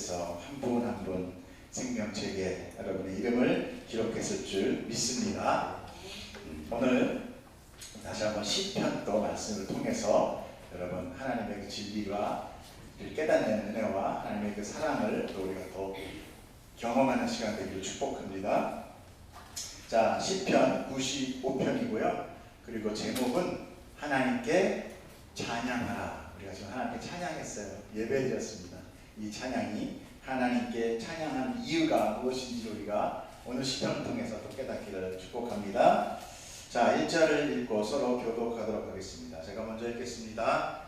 하나님께서 한 분 한 분 생명책에 여러분의 이름을 기록했을 줄 믿습니다. 오늘 다시 한번 시편도 말씀을 통해서 여러분 하나님의 그 진리와 깨닫는 은혜와 하나님의 그 사랑을 또 우리가 더 경험하는 시간 되기를 축복합니다. 자, 시편 95편이고요. 그리고 제목은 하나님께 찬양하라. 우리가 지금 하나님께 찬양했어요. 예배드렸습니다. 이 찬양이 하나님께 찬양한 이유가 무엇인지 우리가 오늘 시편을 통해서 또 깨닫기를 축복합니다. 자, 1절을 읽고 서로 교독하도록 하겠습니다. 제가 먼저 읽겠습니다.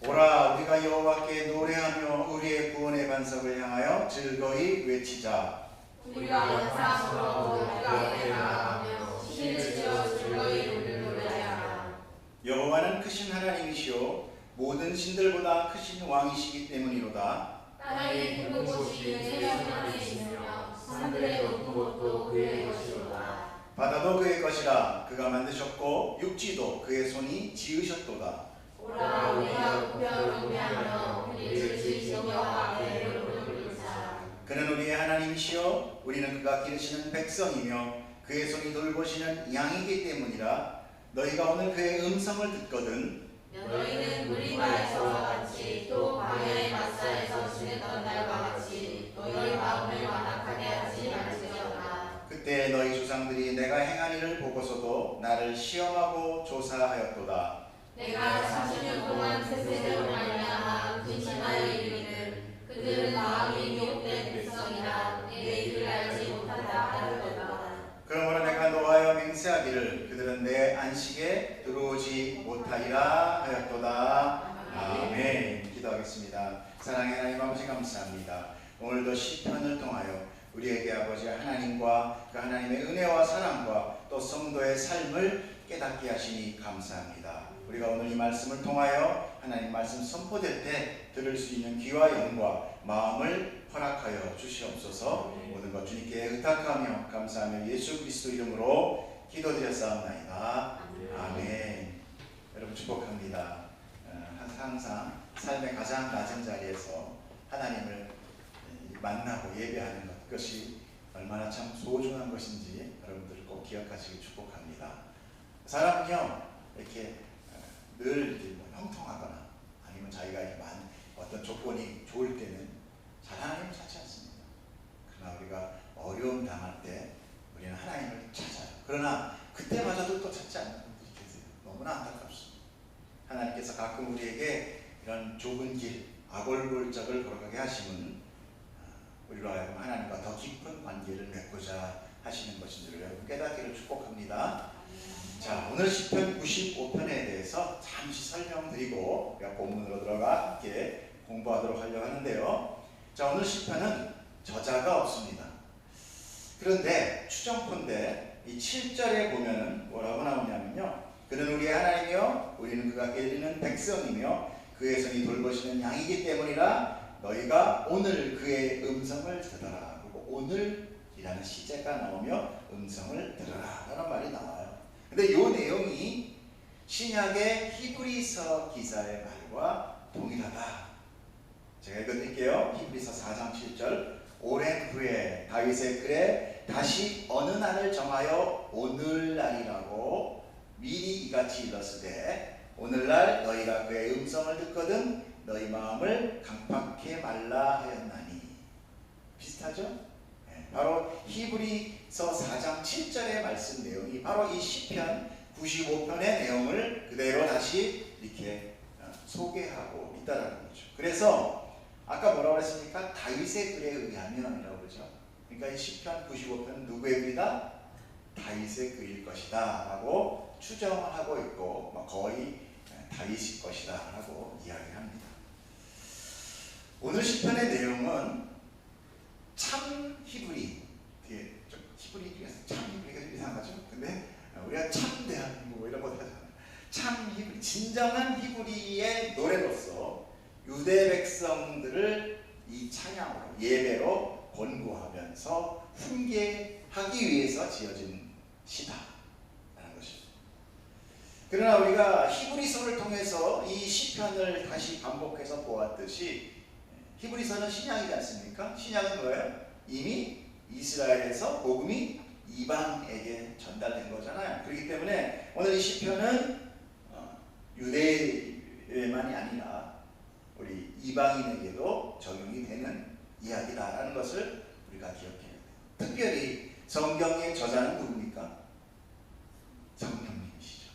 오라, 우리가 여호와께 노래하며 우리의 구원의 반석을 향하여 즐거이 외치자. 우리가 원상으로 여호와께 나아가며 신을 지어 즐거이 노래하라. 여호와는 크신 하나님이시오 모든 신들보다 크신 왕이시기 때문이로다. 땅의 깊은 곳이 세상 안에 있으며 산들의 높은 곳도 그의 것이로다. 바다도 그의 것이라. 그가 만드셨고 육지도 그의 손이 지으셨도다. 오라, 우리가 구별을 경배하며 우리를 지으신 여호와께 무릎을 꿇자. 그는 우리의 하나님이시오 우리는 그가 기르시는 백성이며 그의 손이 돌보시는 양이기 때문이라. 너희가 오늘 그의 음성을 듣거든 너희는 무리바에서와 같이 또 광야의 마사에서 지냈던 날과 같이 너희 마음을 완악하게 하지 말지어다. 그때 너희 조상들이 내가 행한 일을 보고서도 나를 시험하고 조사하였도다. 내가 40년 동안 세세대로 말미암아 근심하여 이르기를 그들은 마음이 미혹된 백성이라 내 길을 알지 못한다 하였도다. 그러므로 내가 노하여 맹세하기를 그들은 내 안식에 들어오지 못하리라 하였도다. 아멘. 기도하겠습니다. 사랑의 하나님 아버지 감사합니다. 오늘도 시편을 통하여 우리에게 아버지 하나님과 그 하나님의 은혜와 사랑과 또 성도의 삶을 깨닫게 하시니 감사합니다. 우리가 오늘 이 말씀을 통하여 하나님 말씀 선포될 때 들을 수 있는 귀와 영과 마음을 허락하여 주시옵소서. 모든 것 주님께 의탁하며 감사하며 예수 그리스도 이름으로 기도드렸사옵나이다. 아멘. 여러분 축복합니다. 항상 삶의 가장 낮은 자리에서 하나님을 만나고 예배하는 것, 그것이 얼마나 참 소중한 것인지 여러분들 꼭 기억하시길 축복합니다. 사람은요 이렇게 늘 형통하거나 아니면 자기가 이렇게 어떤 조건이 좋을 때는 잘 하나님을 찾지 않습니다. 그러나 우리가 어려움 당할 때 우리는 하나님을 찾아요. 그러나 그때마저도 또 찾지 않는 분들이 계세요. 너무나 안타깝습니다. 하나님께서 가끔 우리에게 이런 좁은 길, 아골골짝을 걸어가게 하심은 우리로 하여금 하나님과 더 깊은 관계를 맺고자 하시는 것인지를 여러분 깨닫기를 축복합니다. 자, 오늘 시편 95편에 대해서 잠시 설명드리고 우리가 본문으로 들어가 함께 공부하도록 하려고 하는데요. 자, 오늘 시편은 저자가 없습니다. 그런데 추정컨대 이 7절에 보면은 뭐라고 나오냐면요. 그는 우리의 하나님이요 우리는 그가 기르는 백성이며 그의 손이 돌보시는 양이기 때문이라. 너희가 오늘 그의 음성을 들어라. 그리고 오늘이라는 시제가 나오며 음성을 들어라 라는 말이 나와요. 근데 이 내용이 신약의 히브리서 기사의 말과 동일하다. 제가 읽어드릴게요. 히브리서 4장 7절. 오랜 후에 다윗의 글에 다시 어느 날을 정하여 오늘날이라고 미리 이같이 일렀으되 오늘날 너희가 그의 음성을 듣거든 너희 마음을 강팍해 말라 하였나니. 비슷하죠? 네, 바로 히브리서 4장 7절의 말씀 내용이 바로 이 시편 95편의 내용을 그대로 다시 이렇게 소개하고 있다는 거죠. 그래서 아까 뭐라고 했습니까? 다윗의 글에 의하면이라고 그러죠. 그러니까 이 시편 95편은 누구의 글이다? 다윗의 글일 것이다 라고 추정을 하고 있고 거의 다윗일 것이다 라고 이야기합니다. 오늘 시편의 내용은 참 히브리, 히브리 중에서 참 히브리가 좀 이상하죠? 근데 우리가 참 대한민국 이런 거 하잖아요. 참 히브리, 진정한 히브리의 노래로서 유대 백성들을 이 찬양으로 예배로 권고하면서 훈계하기 위해서 지어진 시다라는 것입니다. 그러나 우리가 히브리서를 통해서 이 시편을 다시 반복해서 보았듯이 히브리서는 신약이지 않습니까? 신약은 뭐예요? 이미 이스라엘에서 복음이 이방에게 전달된 거잖아요. 그렇기 때문에 오늘 이 시편은 유대만이 아니라 우리 이방인에게도 적용이 되는 이야기다라는 것을 우리가 기억해야 돼요. 특별히 성경의 저자는 누굽니까? 성령님이시죠.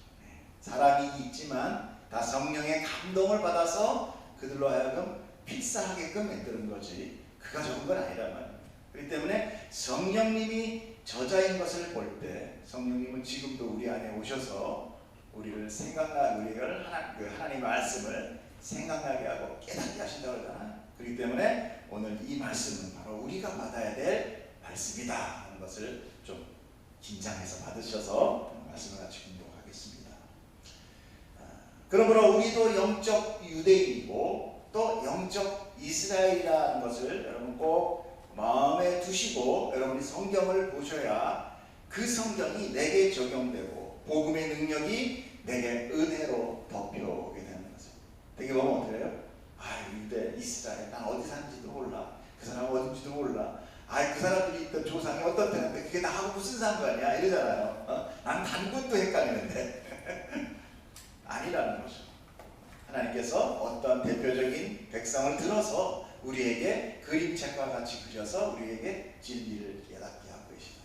사람이 있지만 다 성령의 감동을 받아서 그들로 하여금 필사하게끔 만드는 거지 그가 적은 건 아니란 말이에요. 그렇기 때문에 성령님이 저자인 것을 볼 때 성령님은 지금도 우리 안에 오셔서 우리를 하나님의 말씀을 생각나게 하고 깨닫게 하신다고 그러잖아요. 그렇기 때문에 오늘 이 말씀은 바로 우리가 받아야 될 말씀이다 하는 것을 좀 긴장해서 받으셔서 말씀을 같이 공독하겠습니다. 그러므로 우리도 영적 유대인이고 또 영적 이스라엘이라는 것을 여러분 꼭 마음에 두시고 여러분이 성경을 보셔야 그 성경이 내게 적용되고 복음의 능력이 내게 은혜로 덮여오게 되는 거죠. 되게 보면 어떻게 해요? 유대, 이스라엘, 난 어디 사는지도 몰라. 그 사람 어딘지도 몰라. 그 사람들이 있던 조상이 어떤 때인데 그게 나하고 무슨 상관이야? 이러잖아요. 난 단군도 헷갈리는데 아니라는 거죠. 하나님께서 어떤 대표적인 백성을 들어서 우리에게 그림책과 같이 그려서 우리에게 진리를 깨닫게 하고 계시다.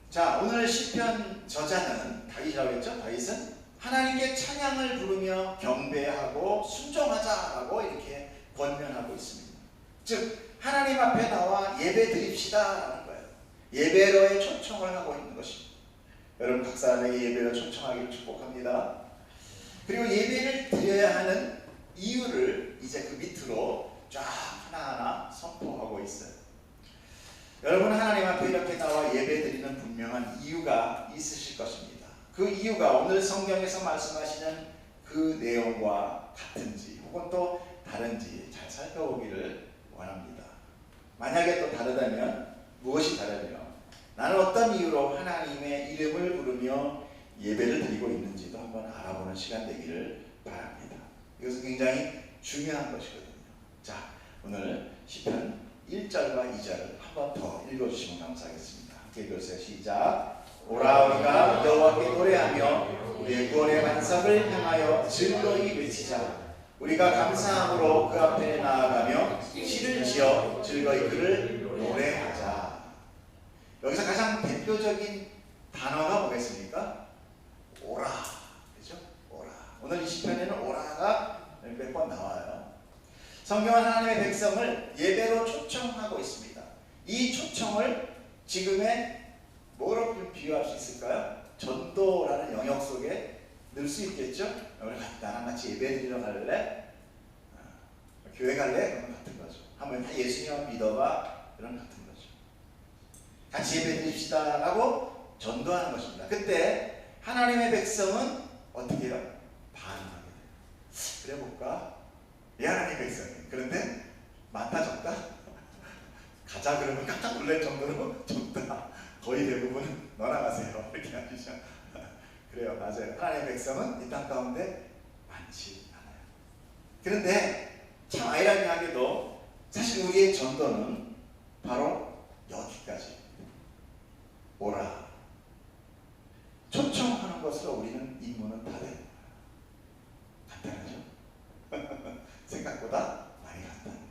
자, 오늘 시편 저자는 다윗이라고 했죠? 다윗은 하나님께 찬양을 부르며 경배하고 순종하자라고 이렇게 권면하고 있습니다. 즉 하나님 앞에 나와 예배 드립시다라는 거예요. 예배로의 초청을 하고 있는 것입니다. 여러분 각 사람에게 예배로 초청하기를 축복합니다. 그리고 예배를 드려야 하는 이유를 이제 그 밑으로 쫙 하나하나 선포하고 있어요. 여러분 하나님 앞에 이렇게 나와 예배 드리는 분명한 이유가 있으실 것입니다. 그 이유가 오늘 성경에서 말씀하시는 그 내용과 같은지 혹은 또 다른지 잘 살펴보기를 원합니다. 만약에 또 다르다면 무엇이 다르며 나는 어떤 이유로 하나님의 이름을 부르며 예배를 드리고 있는지도 한번 알아보는 시간 되기를 바랍니다. 이것은 굉장히 중요한 것이거든요. 자, 오늘 시편 1절과 2절을 한번 더 읽어주시면 감사하겠습니다. 함께 읽어주세요. 시작. 오라 우리가 여호와께 노래하며 우리의 구원의 반석을 향하여 즐거이 외치자. 우리가 감사함으로 그 앞에 나아가며 시를 지어 즐거이 그를 노래하자. 여기서 가장 대표적인 단어가 뭐겠습니까? 오라. 그죠? 오라. 오늘 이 시편에는 오라가 몇 번 나와요. 성경은 하나님의 백성을 예배로 초청하고 있습니다. 이 초청을 지금의 뭐로 비유할 수 있을까요? 전도라는 영역 속에 넣을 수 있겠죠? 우리 나랑 같이 예배 드리러 갈래? 교회 갈래? 그런 같은 거죠. 한번 다 예수님을 믿어봐. 그런 같은 거죠. 같이 예배 드립시다 라고 전도하는 것입니다. 그때 하나님의 백성은 어떻게 해요? 반응하게 돼요. 그래 볼까? 예, 하나님의 백성이. 그런데 많다 적다? 가자 그러면 깜짝 놀랄 정도로 적다. 거의 대부분 너나 가세요. 이렇게 하시죠. 그래요. 맞아요. 하나님의 백성은 이 땅 가운데 많지 않아요. 그런데 참 아이러니하게도 사실 우리의 전도는 바로 여기까지 오라. 초청하는 것으로 우리는 임무는 다 돼요. 간단하죠? 생각보다 많이 간단해요.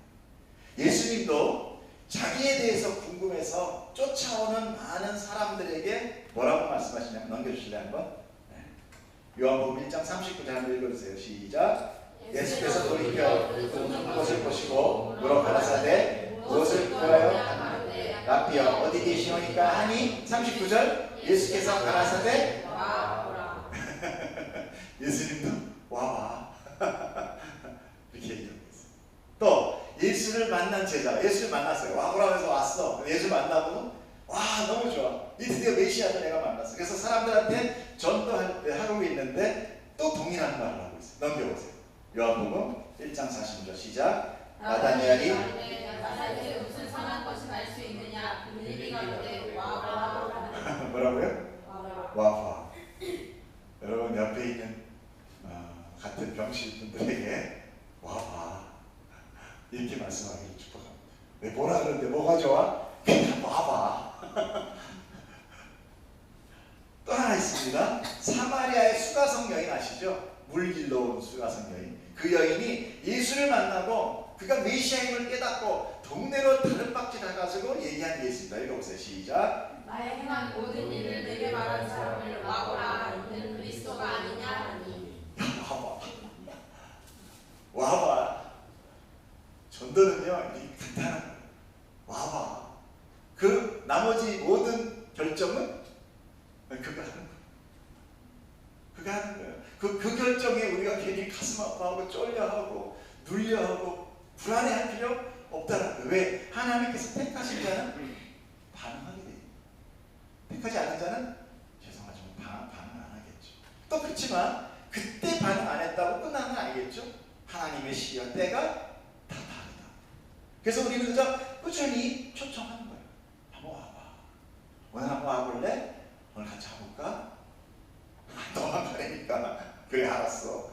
예수님도 자기에 대해서 궁금해서 쫓아오는 많은 사람들에게 뭐라고 말씀하시냐면 넘겨주실래요 한번? 네. 요한복음 1장 39절 한번 읽어주세요. 시작. 예수께서 돌이켜 그것을 보시고 물어 가라사대 무엇을 구하여? 라피어 어디 계시오니까 하니 39절 예수께서 가라사대 와오라. 예수님도 와와 이렇게 얘기하고 있어요. 또 예수를 만난 제자, 예수를 만났어요. 와보라고 해서 왔어. 예수 만나고 와 너무 좋아. 이 드디어 메시아를 내가 만났어. 그래서 사람들한테 전도할 때 하고 있는데 또 동일한 말을 하고 있어요. 넘겨보세요. 요한복음 1장 40절 시작. 나다니엘이 나사렛에 무슨 선한 것을 알 수 있느냐? 빌립이가 그때 와보라. 뭐라고요? 와봐. 여러분 옆에 있는 같은 병실 분들에게 와봐. 이렇게 말씀하기를 축복합니다. 왜 보라 그러는데 뭐가 좋아? 그냥 와봐. 또 하나 있습니다. 사마리아의 수가성 여인 아시죠? 물 길러 온 수가성 여인. 그 여인이 예수를 만나고 그가 메시아임을 깨닫고 동네로 다른박질 해가지고 얘기한 게 있습니다. 읽어보세요. 시작. 나의 행한 모든 일을 내게 말한 사람을 와보라. 이는 그리스도가 아니냐 하니. 와봐. 와봐. 전도는요, 이렇게 간단한 거예요. 와봐. 그 나머지 모든 결정은 그가 하는 거예요. 그가 하는 거예요. 그 결정에 우리가 괜히 가슴 아파하고 쫄려하고 눌려하고 불안해할 필요 없다는 거예요. 왜? 하나님께서 택하신 자는 반응하게 돼요. 택하지 않은 자는 죄송하지만 반응 안 하겠죠. 또 그렇지만 그때 반응 안 했다고 끝나는 건 아니겠죠. 하나님의 시기와 때가 다 다르다. 그래서 우리는 그저 꾸준히 초청하는 거예요. 한번 와봐. 오늘 한번 와볼래? 오늘 같이 와볼까? 너만 가니까 그래 알았어.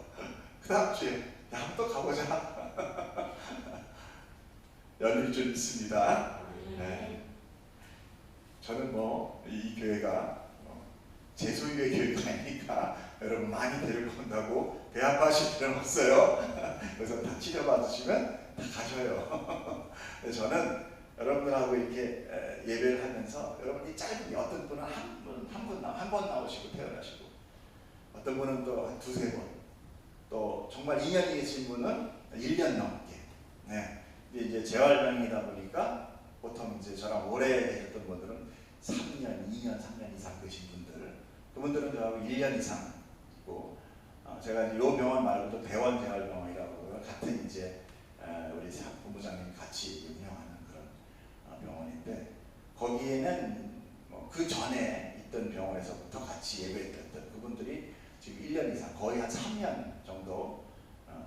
그 다음 주에 야 한번 또 가보자. 열릴 줄 믿습니다. 네. 저는 뭐 이 교회가 제 소유의 교회가 아니니까 여러분 많이 데리고 온다고 배 아파하실 필요는 없어요. 그래서 다 치료받으시면 다 가셔요. 저는 여러분들하고 이렇게 예배를 하면서 여러분이 짧은 어떤 분은 한 번 나오시고 퇴원하시고 어떤 분은 또 한 두세 번, 또 정말 인연이 계신 분은 1년 넘게. 네. 이제 재활병이다 보니까 보통 이제 저랑 오래 계셨던 분들은 3년, 2년, 3년 이상 계신 분들, 그분들은 저하고 1년 이상 있고, 제가 이제 요 병원 말고도 대원 재활병원이라고 같은 이제 우리 본부장님 같이 운영하는 그런 병원인데, 거기에는 뭐 그 전에 있던 병원에서부터 같이 예배했던 그분들이 지금 1년 이상, 거의 한 3년 정도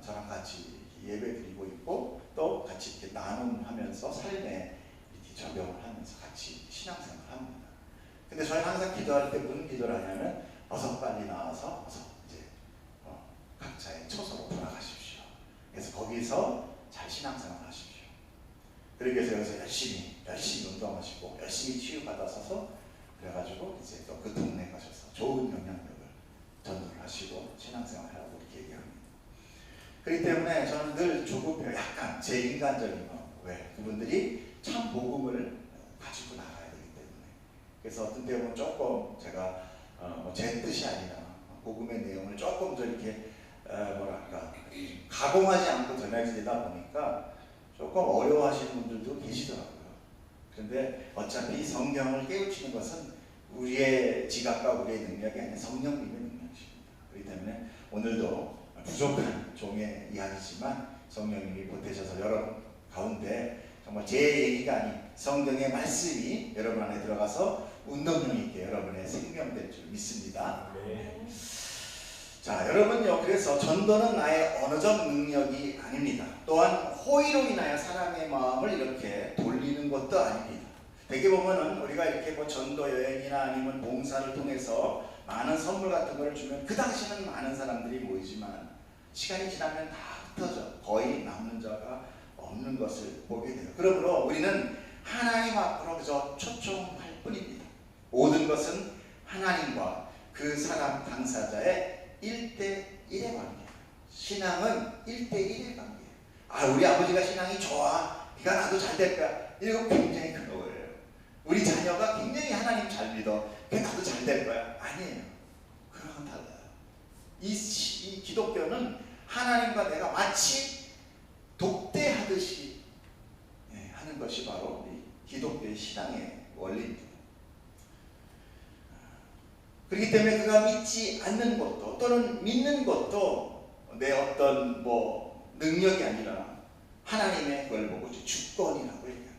저랑 같이 예배 드리고 있고, 또 같이 이렇게 나눔하면서 삶에 이렇게 적용을 하면서 같이 신앙생활을 합니다. 근데 저희는 항상 기도할 때 무슨 기도를 하냐면 어서 빨리 나와서 어서 이제 각자의 처소로 돌아가십시오. 그래서 거기서 잘 신앙생활 하십시오. 그러기 위해서 여기서 열심히 운동하시고 열심히 치유받아서서 그래가지고 이제 또 그 동네 가셔서 좋은 영향력을 전도를 하시고 신앙생활 하라고 이렇게 얘기합니다. 그렇기 때문에 저는 늘 조급해요. 약간 제 인간적인 거. 왜? 그분들이 참 복음을 가지고 나가야 되기 때문에. 그래서 어떤 때 보면 조금 제가 제 뜻이 아니라 복음의 내용을 조금 더 이렇게 뭐랄까 가공하지 않고 전해지다 보니까 조금 어려워하시는 분들도 계시더라고요. 그런데 어차피 성경을 깨우치는 것은 우리의 지각과 우리의 능력이 아니라 성령님의 능력이십니다. 그렇기 때문에 오늘도 부족한 종의 이야기지만 성령님이 보태셔서 여러분 가운데 정말 제 얘기가 아닌 성경의 말씀이 여러분 안에 들어가서 운동력 있게 여러분의 생명될 줄 믿습니다. 네. 자, 여러분요, 그래서 전도는 나의 언어적 능력이 아닙니다. 또한 호의로 인하여 사람의 마음을 이렇게 돌리는 것도 아닙니다. 대개 보면은 우리가 이렇게 뭐 전도 여행이나 아니면 봉사를 통해서 많은 선물 같은 걸 주면 그 당시는 많은 사람들이 모이지만 시간이 지나면 다 흩어져 거의 남는 자가 없는 것을 보게 돼요. 그러므로 우리는 하나님 앞으로 그저 초청할 뿐입니다. 모든 것은 하나님과 그 사람 당사자의 1대1의 관계예요. 신앙은 1대1의 관계예요. 우리 아버지가 신앙이 좋아. 네가 나도 잘 될 거야. 이거 굉장히 큰 거예요. 우리 자녀가 굉장히 하나님 잘 믿어. 그게 나도 잘 될 거야. 아니에요. 그런 건 달라요. 이 기독교는 하나님과 내가 마치 독대하듯이 하는 것이 바로 이 기독교의 신앙의 원리입니다. 그렇기 때문에 그가 믿지 않는 것도 또는 믿는 것도 내 어떤 뭐 능력이 아니라 하나님의 그걸 보고 주권이라고 얘기합니다.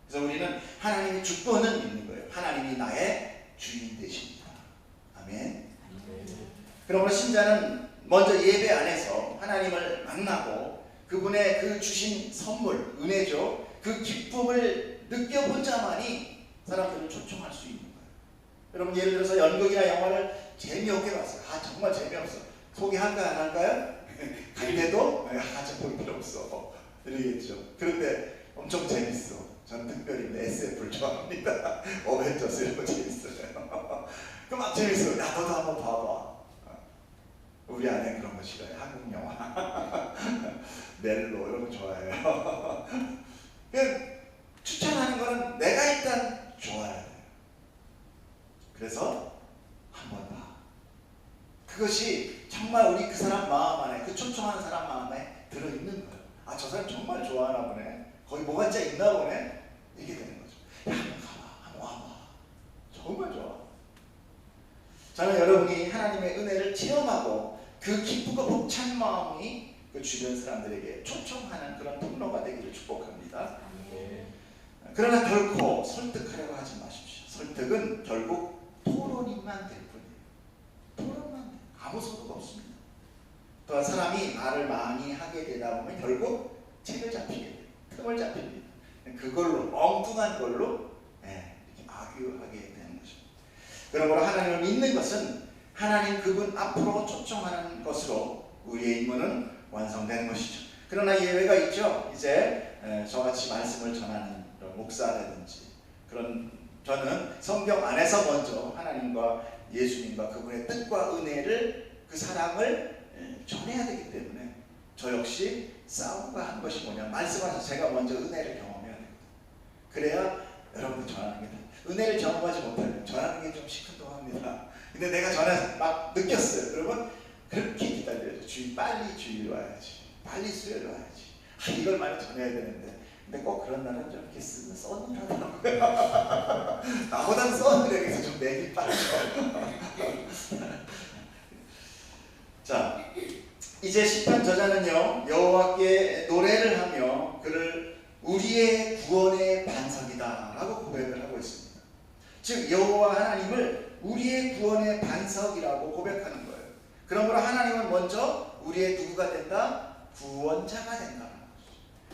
그래서 우리는 하나님의 주권을 믿는 거예요. 하나님이 나의 주인 되십니다. 아멘. 그러므로 신자는 먼저 예배 안에서 하나님을 만나고 그분의 그 주신 선물, 은혜죠. 그 기쁨을 느껴본 자만이 사람들을 초청할 수 있는 거예요. 여러분 예를 들어서 연극이나 영화를 재미없게 봤어요. 정말 재미없어. 소개할까요? 안 할까요? 갈 때도 볼 필요 없어 이러겠죠. 그런데 엄청 재밌어. 전 특별히 SF를 좋아합니다. 어벤져스 이런 거 재밌어요. 그 막 재밌어. 야 너도 한번 봐봐. 우리 아내 그런 거 싫어요. 한국 영화 멜로 이런 거 좋아해요. 추천하는 거는 내가 일단 좋아야 돼요. 그래서 한번 봐. 그것이 정말 우리 그 사람 마음 안에, 그 초청하는 사람 마음에 들어있는 거예요. 아, 저 사람 정말 좋아하나 보네. 거기 뭐가 진짜 있나 보네. 이게 되는 거죠. 야, 한번 가봐. 한번 와봐. 정말 좋아. 저는 여러분이 하나님의 은혜를 체험하고 그 기쁘고 벅찬 마음이 그 주변 사람들에게 초청하는 그런 통로가 되기를 축복합니다. 그러나 결코 설득하려고 하지 마십시오. 설득은 결국 토론이만 될 뿐이에요. 토론만 돼요. 아무 소득 없습니다. 또한 사람이 말을 많이 하게 되다 보면 결국 책을 잡히게 돼요. 틈을 잡힙니다. 그걸로 엉뚱한 걸로 이렇게 악유하게 되는 것입니다. 그러므로 하나님을 믿는 것은 하나님 그분 앞으로 초청하는 것으로 우리의 임무는 완성되는 것이죠. 그러나 예외가 있죠. 이제 저같이 말씀을 전하는 목사라든지 그런 저는 성경 안에서 먼저 하나님과 예수님과 그분의 뜻과 은혜를 그 사랑을 전해야 되기 때문에 저 역시 싸움과 한 것이 뭐냐 말씀하셔서 제가 먼저 은혜를 경험해야 됩니다. 그래야 여러분들 전하는 게 돼. 은혜를 경험하지 못하면 전하는 게 좀 시큰둥합니다. 근데 내가 전해서 막 느꼈어요. 그러면 그렇게 기다려야죠. 빨리 주일 와야지. 빨리 수요일 와야지. 이걸 많이 전해야 되는데 근데 꼭 그런 날은 좀 이렇게 써느라더라고요. 나보다는 써느라서 좀 내기 빠르죠. 자, 이제 시편 저자는요 여호와께 노래를 하며 그를 우리의 구원의 반석이다 라고 고백을 하고 있습니다. 즉 여호와 하나님을 우리의 구원의 반석이라고 고백하는 거예요. 그러므로 하나님은 먼저 우리의 누구가 된다? 구원자가 된다.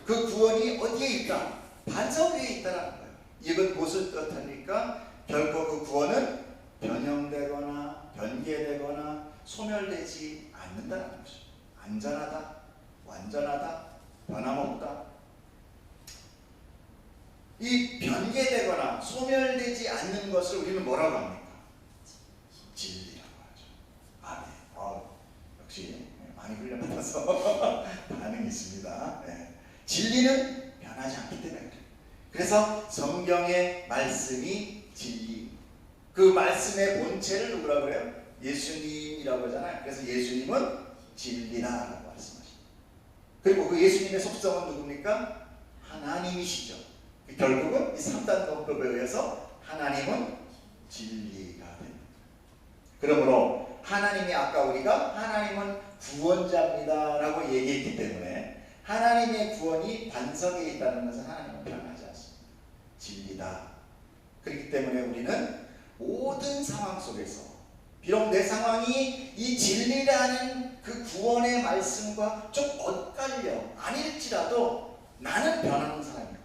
그 구원이 어디에 있다? 반석 위에 있다라는 거예요. 이건 무엇을 뜻합니까? 결코 그 구원은 변형되거나 변개되거나 소멸되지 않는다는 것이죠. 안전하다, 완전하다, 변함없다. 이 변개되거나 소멸되지 않는 것을 우리는 뭐라고 합니까? 진리라고 하죠. 아멘. 역시 많이 훈련받아서 반응이 있습니다. 네. 진리는 변하지 않기 때문에 그래요. 그래서 성경의 말씀이 진리. 그 말씀의 본체를 누구라고 그래요? 예수님이라고 하잖아요. 그래서 예수님은 진리다라고 말씀하십니다. 그리고 그 예수님의 속성은 누굽니까? 하나님이시죠. 결국은 이 3단 논법에 의해서 하나님은 진리가 됩니다. 그러므로 하나님이 아까 우리가 하나님은 구원자입니다 라고 얘기했기 때문에 하나님의 구원이 반석에 있다는 것은 하나님은 변하지 않습니다. 진리다. 그렇기 때문에 우리는 모든 상황 속에서 비록 내 상황이 이 진리라는 그 구원의 말씀과 좀 엇갈려 아닐지라도 나는 변하는 사람이고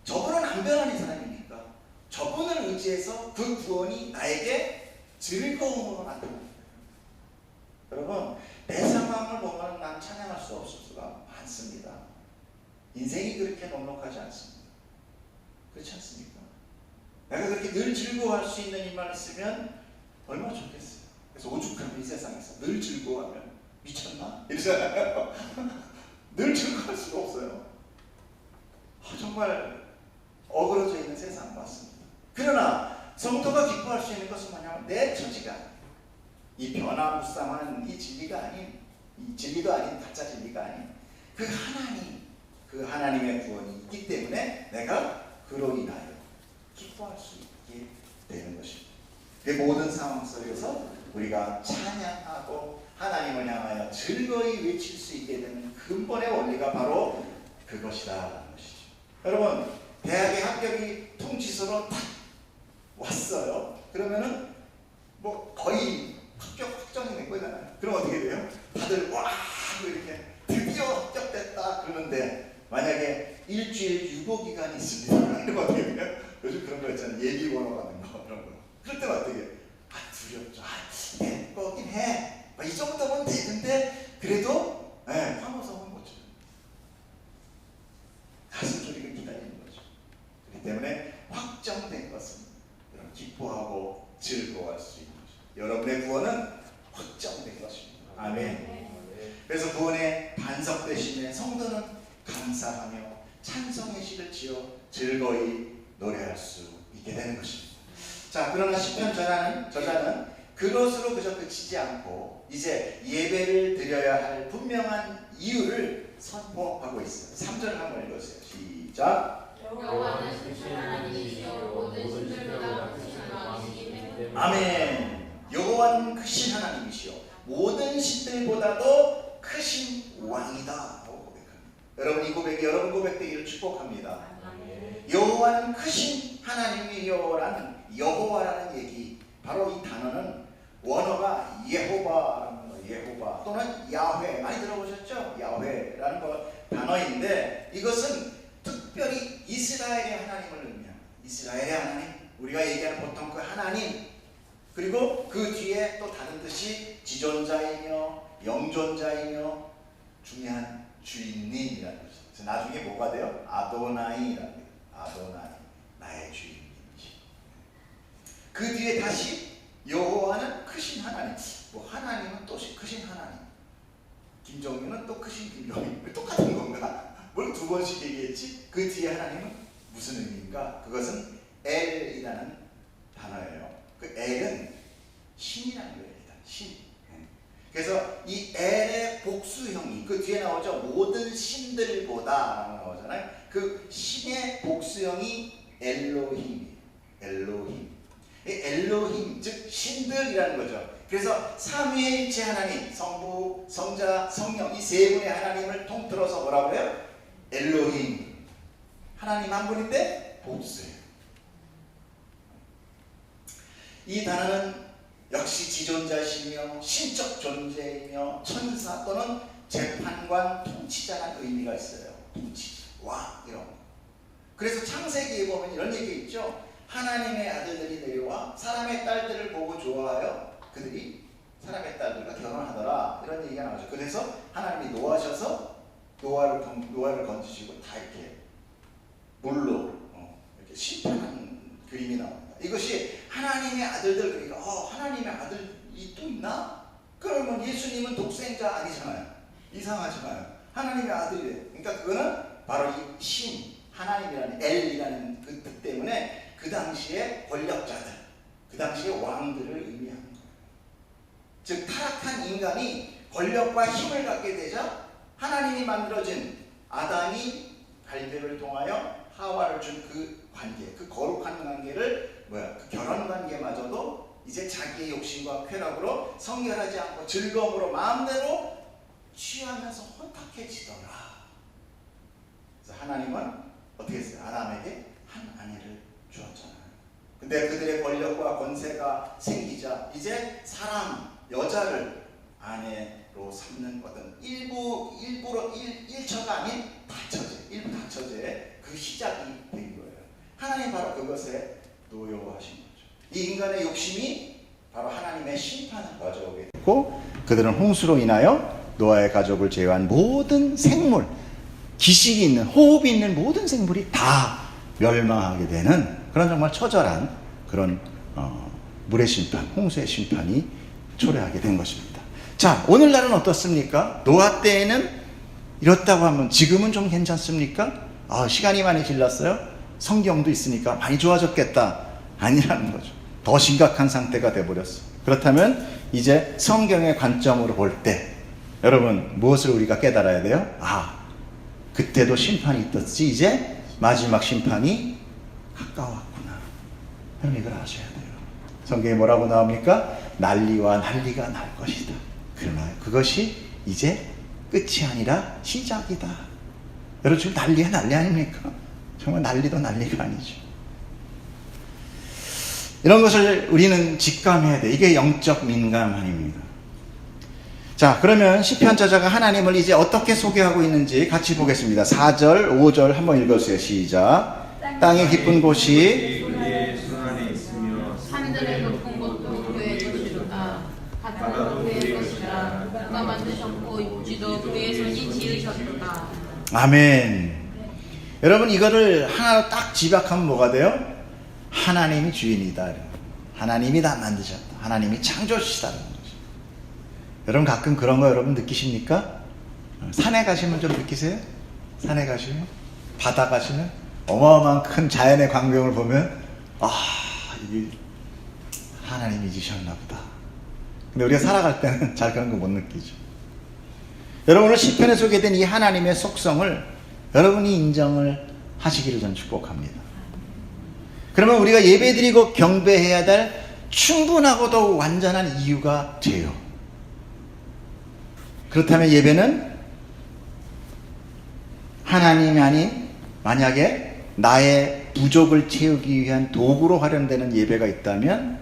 저분은 안 변하는 사람이니까 저분을 의지해서 그 구원이 나에게 즐거움으로 나타납니다. 여러분 내 상황을 보면 난 찬양할 수 없을 수가 많습니다. 인생이 그렇게 넉넉하지 않습니다. 그렇지 않습니까? 내가 그렇게 늘 즐거워할 수 있는 일만 있으면 얼마나 좋겠어요. 그래서 오죽하면 이 세상에서 늘 즐거워하면 미쳤나? 이러잖아요. 늘 즐거워할 수가 없어요. 정말 어그러져 있는 세상 맞습니다. 그러나 성도가 기뻐할 수 있는 것은 뭐냐면 내 처지가 이 변화무쌍한 이 진리가 아닌 이 진리도 아닌 가짜 진리가 아닌 그 하나님 그 하나님의 구원이 있기 때문에 내가 그로 인하여 기뻐할 수 있게 되는 것입니다. 그 모든 상황 속에서 우리가 찬양하고 하나님을 향하여 즐거이 외칠 수 있게 되는 근본의 원리가 바로 그것이다라는 것이죠. 여러분 대학의 합격이 통지서로 딱 왔어요. 그러면은 뭐 거의 합격 확정이 된 거잖아요. 그럼 어떻게 돼요? 다들 와 이렇게 드디어 합격됐다 그러는데 만약에 일주일 유보 기간이 있습니다. 그럼 어떻게 돼요? 요즘 그런 거 있잖아요. 예비번호 가는 거 그런 거. 그럴 때는 어떻게 해요? 두렵죠. 될 거긴 해. 이 정도면 되는데 그래도 네, 환호성은 못 쳐요. 가슴 소리가 기다리는 거죠. 그렇기 때문에 확정된 것은 여러분 기뻐하고 즐거워할 수 있는 거죠. 여러분의 구원은 확정된 것입니다. 아멘. 그래서 구원의 반석 대신에 성도는 감사하며 찬송의 시를 지어 즐거이 노래할 수 있게 되는 것입니다. 자, 그러나 시편 저자는 그것으로 그저 그치지 않고 이제 예배를 드려야 할 분명한 이유를 선포하고 있어요. 3절 한번 읽으세요. 시작. 여호와는 크신 하나님이시여 모든 신들보다 크신 왕이시기 때문에. 아멘. 여호와는 크신 하나님이시여 모든 신들보다도 크신 왕이다 라고 고백합니다. 여러분 이 고백이 여러분 고백되기를 축복합니다. 여호와는 크신 하나님이요라는 여호와라는 얘기, 바로 이 단어는 원어가 예호바라는 거, 예호바 또는 야훼, 많이 들어보셨죠? 야훼라는 거 단어인데 이것은 특별히 이스라엘의 하나님을 의미합니다. 이스라엘의 하나님, 우리가 얘기하는 보통 그 하나님, 그리고 그 뒤에 또 다른 뜻이 지존자이며 영존자이며 중요한 주인님이라는 뜻이죠. 그래서 나중에 뭐가 돼요? 아도나이라는 거예요. 아도나이, 나의 주인님이시. 그 뒤에 다시 여호와는 크신 하나님. 뭐 하나님은 또 크신 하나님. 김정민은 또 크신 김정민. 똑같은 건가? 뭘 두 번씩 얘기했지? 그 뒤에 하나님은 무슨 의미인가? 그것은 엘이라는 단어예요. 그 엘은 신이라는 거예요. 일단 신. 그래서 이 엘의 복수형이 그 뒤에 나오죠. 모든 신들보다 나오잖아요. 그 신의 복수형이 엘로힘이에요. 엘로힘. 엘로힘 즉 신들이라는 거죠. 그래서 삼위일체 하나님, 성부, 성자, 성령 이 세 분의 하나님을 통틀어서 뭐라고 해요? 엘로힘. 하나님 한 분인데 복수예요. 이 단어는 역시 지존자시며 신적 존재이며 천사 또는 재판관, 통치자라는 의미가 있어요. 통치자, 왕 이런 거. 그래서 창세기에 보면 이런 얘기 있죠. 하나님의 아들들이 내려와 사람의 딸들을 보고 좋아하여 그들이 사람의 딸들과 결혼하더라 이런 얘기가 나오죠. 그래서 하나님이 노하셔서 노아를 건지시고 다 이렇게 물로 이렇게 심판하는 그림이 나옵니다. 이것이 하나님의 아들들, 그러니까 하나님의 아들이 또 있나? 그러면 예수님은 독생자 아니잖아요. 이상하잖아요. 하나님의 아들이래요. 그러니까 그거는 바로 이 신, 하나님이라는 엘이라는 그 뜻 때문에 그 당시의 권력자들, 그 당시의 왕들을 의미하는 거예요. 즉 타락한 인간이 권력과 힘을 갖게 되자 하나님이 만들어진 아담이 갈대를 통하여 하와를 준 그 관계, 그 거룩한 관계를 그 결혼 관계마저도 이제 자기의 욕심과 쾌락으로 성결하지 않고 즐거움으로 마음대로 취하면서 혼탁해지더라. 그래서 하나님은 어떻게 했어요? 아담에게 한 아내를 주었잖아요. 근데 그들의 권력과 권세가 생기자 이제 사람, 여자를 아내로 삼는 것은 일부러 일처가 아닌 다처제, 일부 다처제의 그 시작이 된 거예요. 하나님 바로 그것에 노여워하신 거죠. 이 인간의 욕심이 바로 하나님의 심판을 가져오게 됐고, 그들은 홍수로 인하여 노아의 가족을 제외한 모든 생물, 기식이 있는, 호흡이 있는 모든 생물이 다 멸망하게 되는 그런 정말 처절한 그런 물의 심판, 홍수의 심판이 초래하게 된 것입니다. 자, 오늘날은 어떻습니까? 노아 때에는 이렇다고 하면 지금은 좀 괜찮습니까? 시간이 많이 지났어요? 성경도 있으니까 많이 좋아졌겠다. 아니라는 거죠. 더 심각한 상태가 돼버렸어. 그렇다면 이제 성경의 관점으로 볼 때 여러분 무엇을 우리가 깨달아야 돼요? 그때도 심판이 있었지 이제 마지막 심판이 가까웠구나. 여러분 이걸 아셔야 돼요. 성경에 뭐라고 나옵니까? 난리와 난리가 날 것이다. 그러나 그것이 이제 끝이 아니라 시작이다. 여러분 지금 난리가 난리 아닙니까? 정말 난리도 난리가 아니죠. 이런 것을 우리는 직감해야 돼. 이게 영적 민감함입니다. 자, 그러면 시편 저자가 하나님을 이제 어떻게 소개하고 있는지 같이 보겠습니다. 4절, 5절 한번 읽어주세요. 시작. 땅의 깊은 곳이 그의 손 안에 있으며 하늘의 높은 곳도 그의 것이로다. 바다도 그의 것이라. 누가 만드셨고 입지도 이도 그의 손이 지으셨도다. 아멘. 여러분 이거를 하나로 딱 집약하면 뭐가 돼요? 하나님이 주인이다. 하나님이 다 만드셨다. 하나님이 창조주시다는 거죠. 여러분 가끔 그런 거 여러분 느끼십니까? 산에 가시면 좀 느끼세요? 산에 가시면? 바다 가시면? 어마어마한 큰 자연의 광경을 보면 이게 하나님이 지으셨나 보다. 근데 우리가 살아갈 때는 잘 그런 거 못 느끼죠. 여러분 오늘 시편에 소개된 이 하나님의 속성을 여러분이 인정을 하시기를 저는 축복합니다. 그러면 우리가 예배드리고 경배해야 될 충분하고도 완전한 이유가 돼요. 그렇다면 예배는 하나님이 아닌 만약에 나의 부족을 채우기 위한 도구로 활용되는 예배가 있다면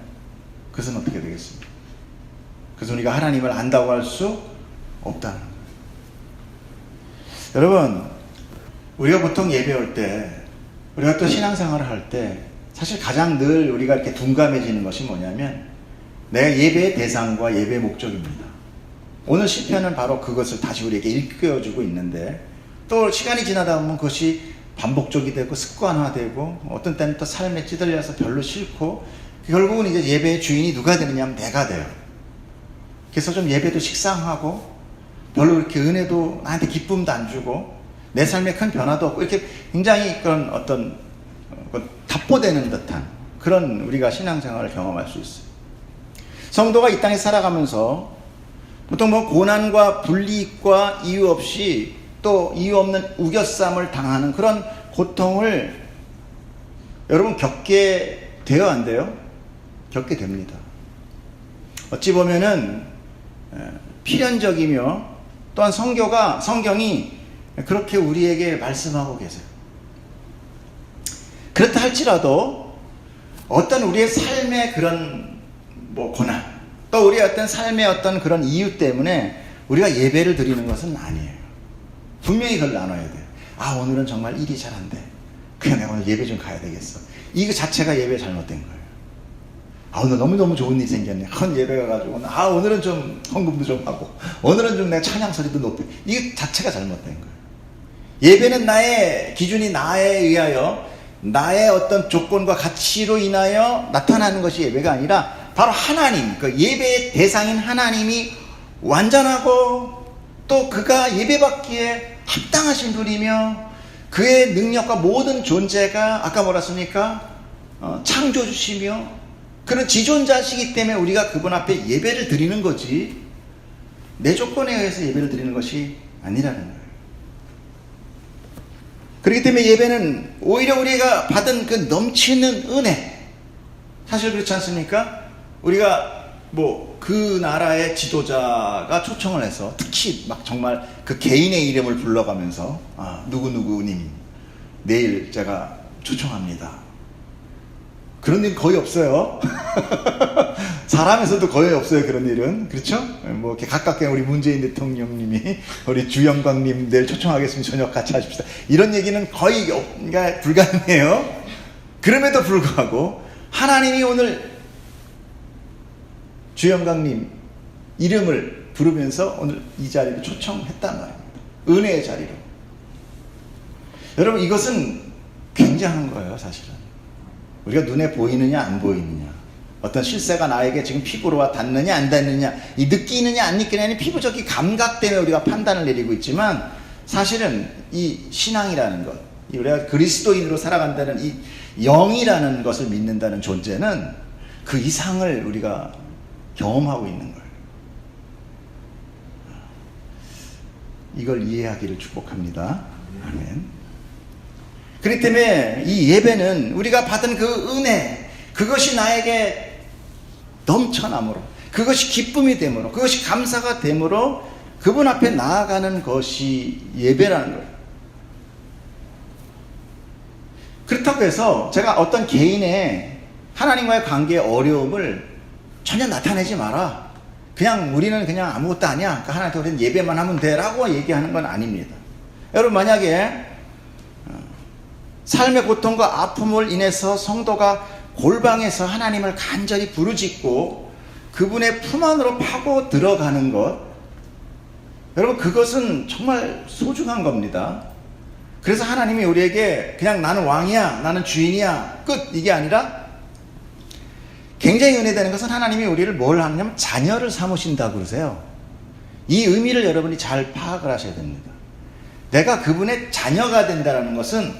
그것은 어떻게 되겠습니까? 그것은 우리가 하나님을 안다고 할 수 없다는 거예요. 여러분 우리가 보통 예배 올 때 우리가 또 신앙생활을 할 때 사실 가장 늘 우리가 이렇게 둔감해지는 것이 뭐냐면 내 예배의 대상과 예배의 목적입니다. 오늘 시편은 바로 그것을 다시 우리에게 일깨워주고 있는데 또 시간이 지나다 보면 그것이 반복적이 되고 습관화되고 어떤 때는 또 삶에 찌들려서 별로 싫고 결국은 이제 예배의 주인이 누가 되느냐면 내가 돼요. 그래서 좀 예배도 식상하고 별로 이렇게 은혜도 나한테 기쁨도 안 주고 내 삶에 큰 변화도 없고 이렇게 굉장히 그런 어떤 답보되는 듯한 그런 우리가 신앙생활을 경험할 수 있어요. 성도가 이 땅에 살아가면서 보통 고난과 불이익과 이유 없이 또 이유 없는 우겨쌈을 당하는 그런 고통을 여러분 겪게 돼요, 안 돼요? 겪게 됩니다. 어찌 보면은 필연적이며 또한 성경이 그렇게 우리에게 말씀하고 계세요. 그렇다 할지라도 어떤 우리의 삶의 그런 고난 또 우리의 어떤 삶의 어떤 그런 이유 때문에 우리가 예배를 드리는 것은 아니에요. 분명히 그걸 나눠야 돼요. 오늘은 정말 일이 잘 안 돼. 그냥 내가 오늘 예배 좀 가야 되겠어. 이거 자체가 예배 잘못된 거예요. 오늘 너무너무 좋은 일이 생겼네. 큰 예배 가가지고 오늘은 좀 헌금도 좀 하고 오늘은 좀 내가 찬양 소리도 높이. 이거 자체가 잘못된 거예요. 예배는 나의 기준이 나에 의하여 나의 어떤 조건과 가치로 인하여 나타나는 것이 예배가 아니라 바로 하나님, 그 예배의 대상인 하나님이 완전하고 또 그가 예배받기에 합당하신 분이며 그의 능력과 모든 존재가 아까 뭐라 했습니까? 창조주시며 그런 지존자시기 때문에 우리가 그분 앞에 예배를 드리는 거지 내 조건에 의해서 예배를 드리는 것이 아니라는 거예요. 그렇기 때문에 예배는 오히려 우리가 받은 그 넘치는 은혜, 사실 그렇지 않습니까? 우리가 그 나라의 지도자가 초청을 해서 특히 막 정말 그 개인의 이름을 불러가면서 누구누구님 내일 제가 초청합니다. 그런 일 거의 없어요. 사람에서도 거의 없어요. 그런 일은. 그렇죠? 이렇게 가깝게 우리 문재인 대통령님이 우리 주영광님 내일 초청하겠습니다. 저녁 같이 하십시다. 이런 얘기는 거의 불가능해요. 그럼에도 불구하고 하나님이 오늘 주영광님 이름을 부르면서 오늘 이 자리를 초청했단 말입니다. 은혜의 자리로. 여러분 이것은 굉장한 거예요. 사실은. 우리가 눈에 보이느냐 안 보이느냐 어떤 실세가 나에게 지금 피부로 닿느냐 안 닿느냐 이 느끼느냐 안 느끼느냐 피부적인 감각 때문에 우리가 판단을 내리고 있지만 사실은 이 신앙이라는 것 우리가 그리스도인으로 살아간다는 이 영이라는 것을 믿는다는 존재는 그 이상을 우리가 경험하고 있는 거예요. 이걸 이해하기를 축복합니다. 아멘. 그렇기 때문에 이 예배는 우리가 받은 그 은혜 그것이 나에게 넘쳐남으로 그것이 기쁨이 되므로 그것이 감사가 되므로 그분 앞에 나아가는 것이 예배라는 거예요. 그렇다고 해서 제가 어떤 개인의 하나님과의 관계의 어려움을 전혀 나타내지 마라. 그냥 우리는 그냥 아무것도 아니야. 그러니까 하나님께 우리는 예배만 하면 돼 라고 얘기하는 건 아닙니다. 여러분 만약에 삶의 고통과 아픔을 인해서 성도가 골방에서 하나님을 간절히 부르짖고 그분의 품 안으로 파고 들어가는 것 여러분, 그것은 정말 소중한 겁니다. 그래서 하나님이 우리에게 그냥 나는 왕이야, 나는 주인이야, 끝, 이게 아니라 굉장히 은혜되는 것은 하나님이 우리를 뭘 하냐면 자녀를 삼으신다고 그러세요. 이 의미를 여러분이 잘 파악을 하셔야 됩니다. 내가 그분의 자녀가 된다는 것은,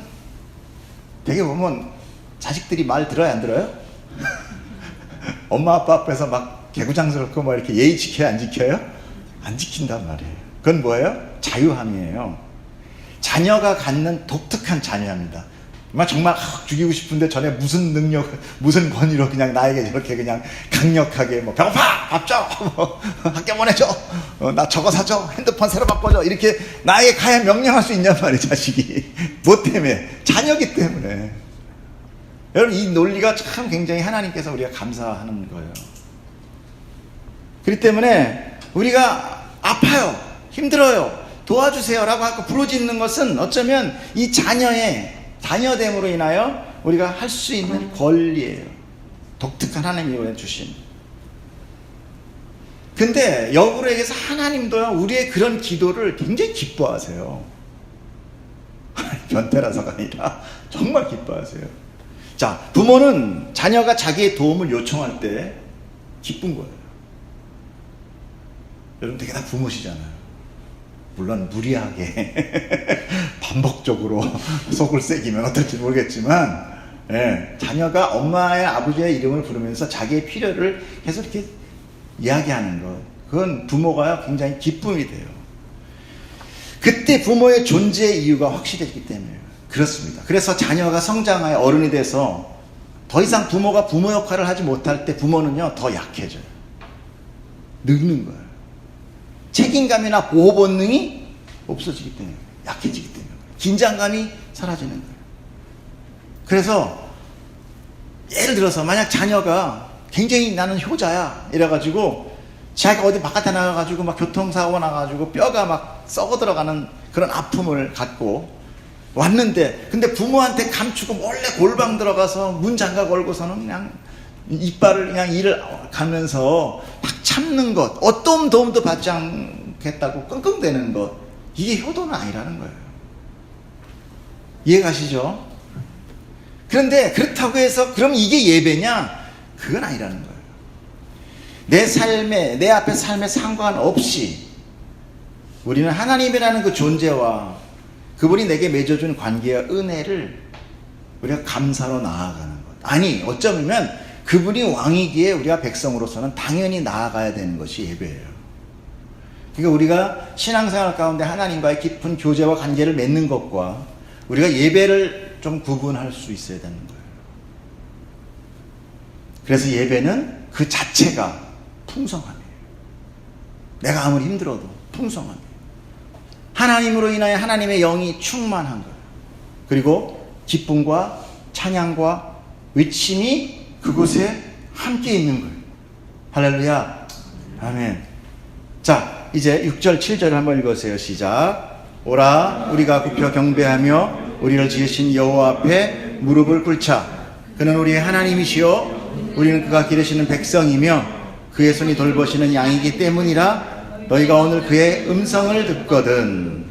되게 보면 자식들이 말 들어요, 안 들어요? 엄마 아빠 앞에서 막 개구장스럽고 막 이렇게 예의 지켜요, 안 지켜요? 안 지킨단 말이에요. 그건 뭐예요? 자유함이에요. 자녀가 갖는 독특한 자녀입니다. 정말 죽이고 싶은데 전에 무슨 능력, 무슨 권위로 그냥 나에게 저렇게 그냥 강력하게 뭐 배고파! 밥 줘! 뭐 학교 보내줘! 나 저거 사줘! 핸드폰 새로 바꿔줘! 이렇게 나에게 가야 명령할 수 있냔 말이에요, 자식이. 뭐 때문에? 자녀기 때문에. 여러분, 이 논리가 참 굉장히 하나님께서 우리가 감사하는 거예요. 그렇기 때문에 우리가 아파요, 힘들어요, 도와주세요 라고 하고 부르짖는 것은 어쩌면 이 자녀됨으로 인하여 우리가 할 수 있는 권리예요. 독특한 하나님이 주신. 근데 역으로 얘기해서 하나님도요, 우리의 그런 기도를 굉장히 기뻐하세요. 변태라서가 아니라 정말 기뻐하세요. 자, 부모는 자녀가 자기의 도움을 요청할 때 기쁜 거예요. 여러분, 되게 다 부모시잖아요. 물론 무리하게 반복적으로 속을 새기면 어떨지 모르겠지만, 자녀가 엄마의 아버지의 이름을 부르면서 자기의 필요를 계속 이렇게 이야기하는 것, 그건 부모가 굉장히 기쁨이 돼요. 그때 부모의 존재의 이유가 확실해지기 때문이에요. 그렇습니다. 그래서 자녀가 성장하여 어른이 돼서 더 이상 부모가 부모 역할을 하지 못할 때 부모는요, 더 약해져요. 늙는 거예요. 책임감이나 보호 본능이 없어지기 때문에, 약해지기 때문에, 긴장감이 사라지는 거예요. 그래서 예를 들어서 만약 자녀가 굉장히 나는 효자야 이래가지고 자기가 어디 바깥에 나가가지고 막 교통사고 나가지고 뼈가 막 썩어 들어가는 그런 아픔을 갖고 왔는데, 근데 부모한테 감추고 몰래 골방 들어가서 문 잠가 걸고서는 그냥 이빨을 그냥 이를 가면서 막 참는 것, 어떤 도움도 받지 않겠다고 끙끙대는 것, 이게 효도는 아니라는 거예요. 이해가시죠? 그런데 그렇다고 해서 그럼 이게 예배냐? 그건 아니라는 거예요. 내 앞에 삶에 상관없이 우리는 하나님이라는 그 존재와 그분이 내게 맺어준 관계와 은혜를 우리가 감사로 나아가는 것. 아니, 어쩌면 그분이 왕이기에 우리가 백성으로서는 당연히 나아가야 되는 것이 예배예요. 그러니까 우리가 신앙생활 가운데 하나님과의 깊은 교제와 관계를 맺는 것과 우리가 예배를 좀 구분할 수 있어야 되는 거예요. 그래서 예배는 그 자체가 풍성함이에요. 내가 아무리 힘들어도 풍성함이에요. 하나님으로 인하여 하나님의 영이 충만한 거예요. 그리고 기쁨과 찬양과 외침이 그곳에 함께 있는 거예요. 할렐루야. 아멘. 자, 이제 6절 7절을 한번 읽으세요. 시작. 오라 우리가 굽혀 경배하며 우리를 지으신 여호와 앞에 무릎을 꿇자. 그는 우리의 하나님이시요 우리는 그가 기르시는 백성이며 그의 손이 돌보시는 양이기 때문이라. 너희가 오늘 그의 음성을 듣거든.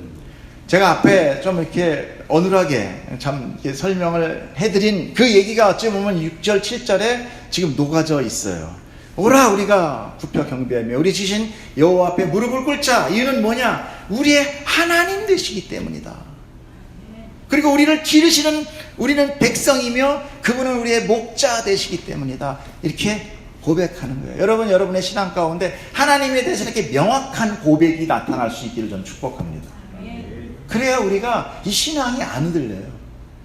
제가 앞에 좀 이렇게 어눌하게 참 이렇게 설명을 해드린 그 얘기가 어찌 보면 6절 7절에 지금 녹아져 있어요. 오라 우리가 굽혀 경배하며 우리 지신 여호와 앞에 무릎을 꿇자. 이유는 뭐냐? 우리의 하나님 되시기 때문이다. 그리고 우리를 기르시는, 우리는 백성이며 그분은 우리의 목자 되시기 때문이다. 이렇게 고백하는 거예요. 여러분, 여러분의 신앙 가운데 하나님에 대해서 이렇게 명확한 고백이 나타날 수 있기를 저는 축복합니다. 그래야 우리가 이 신앙이 안 흔들려요.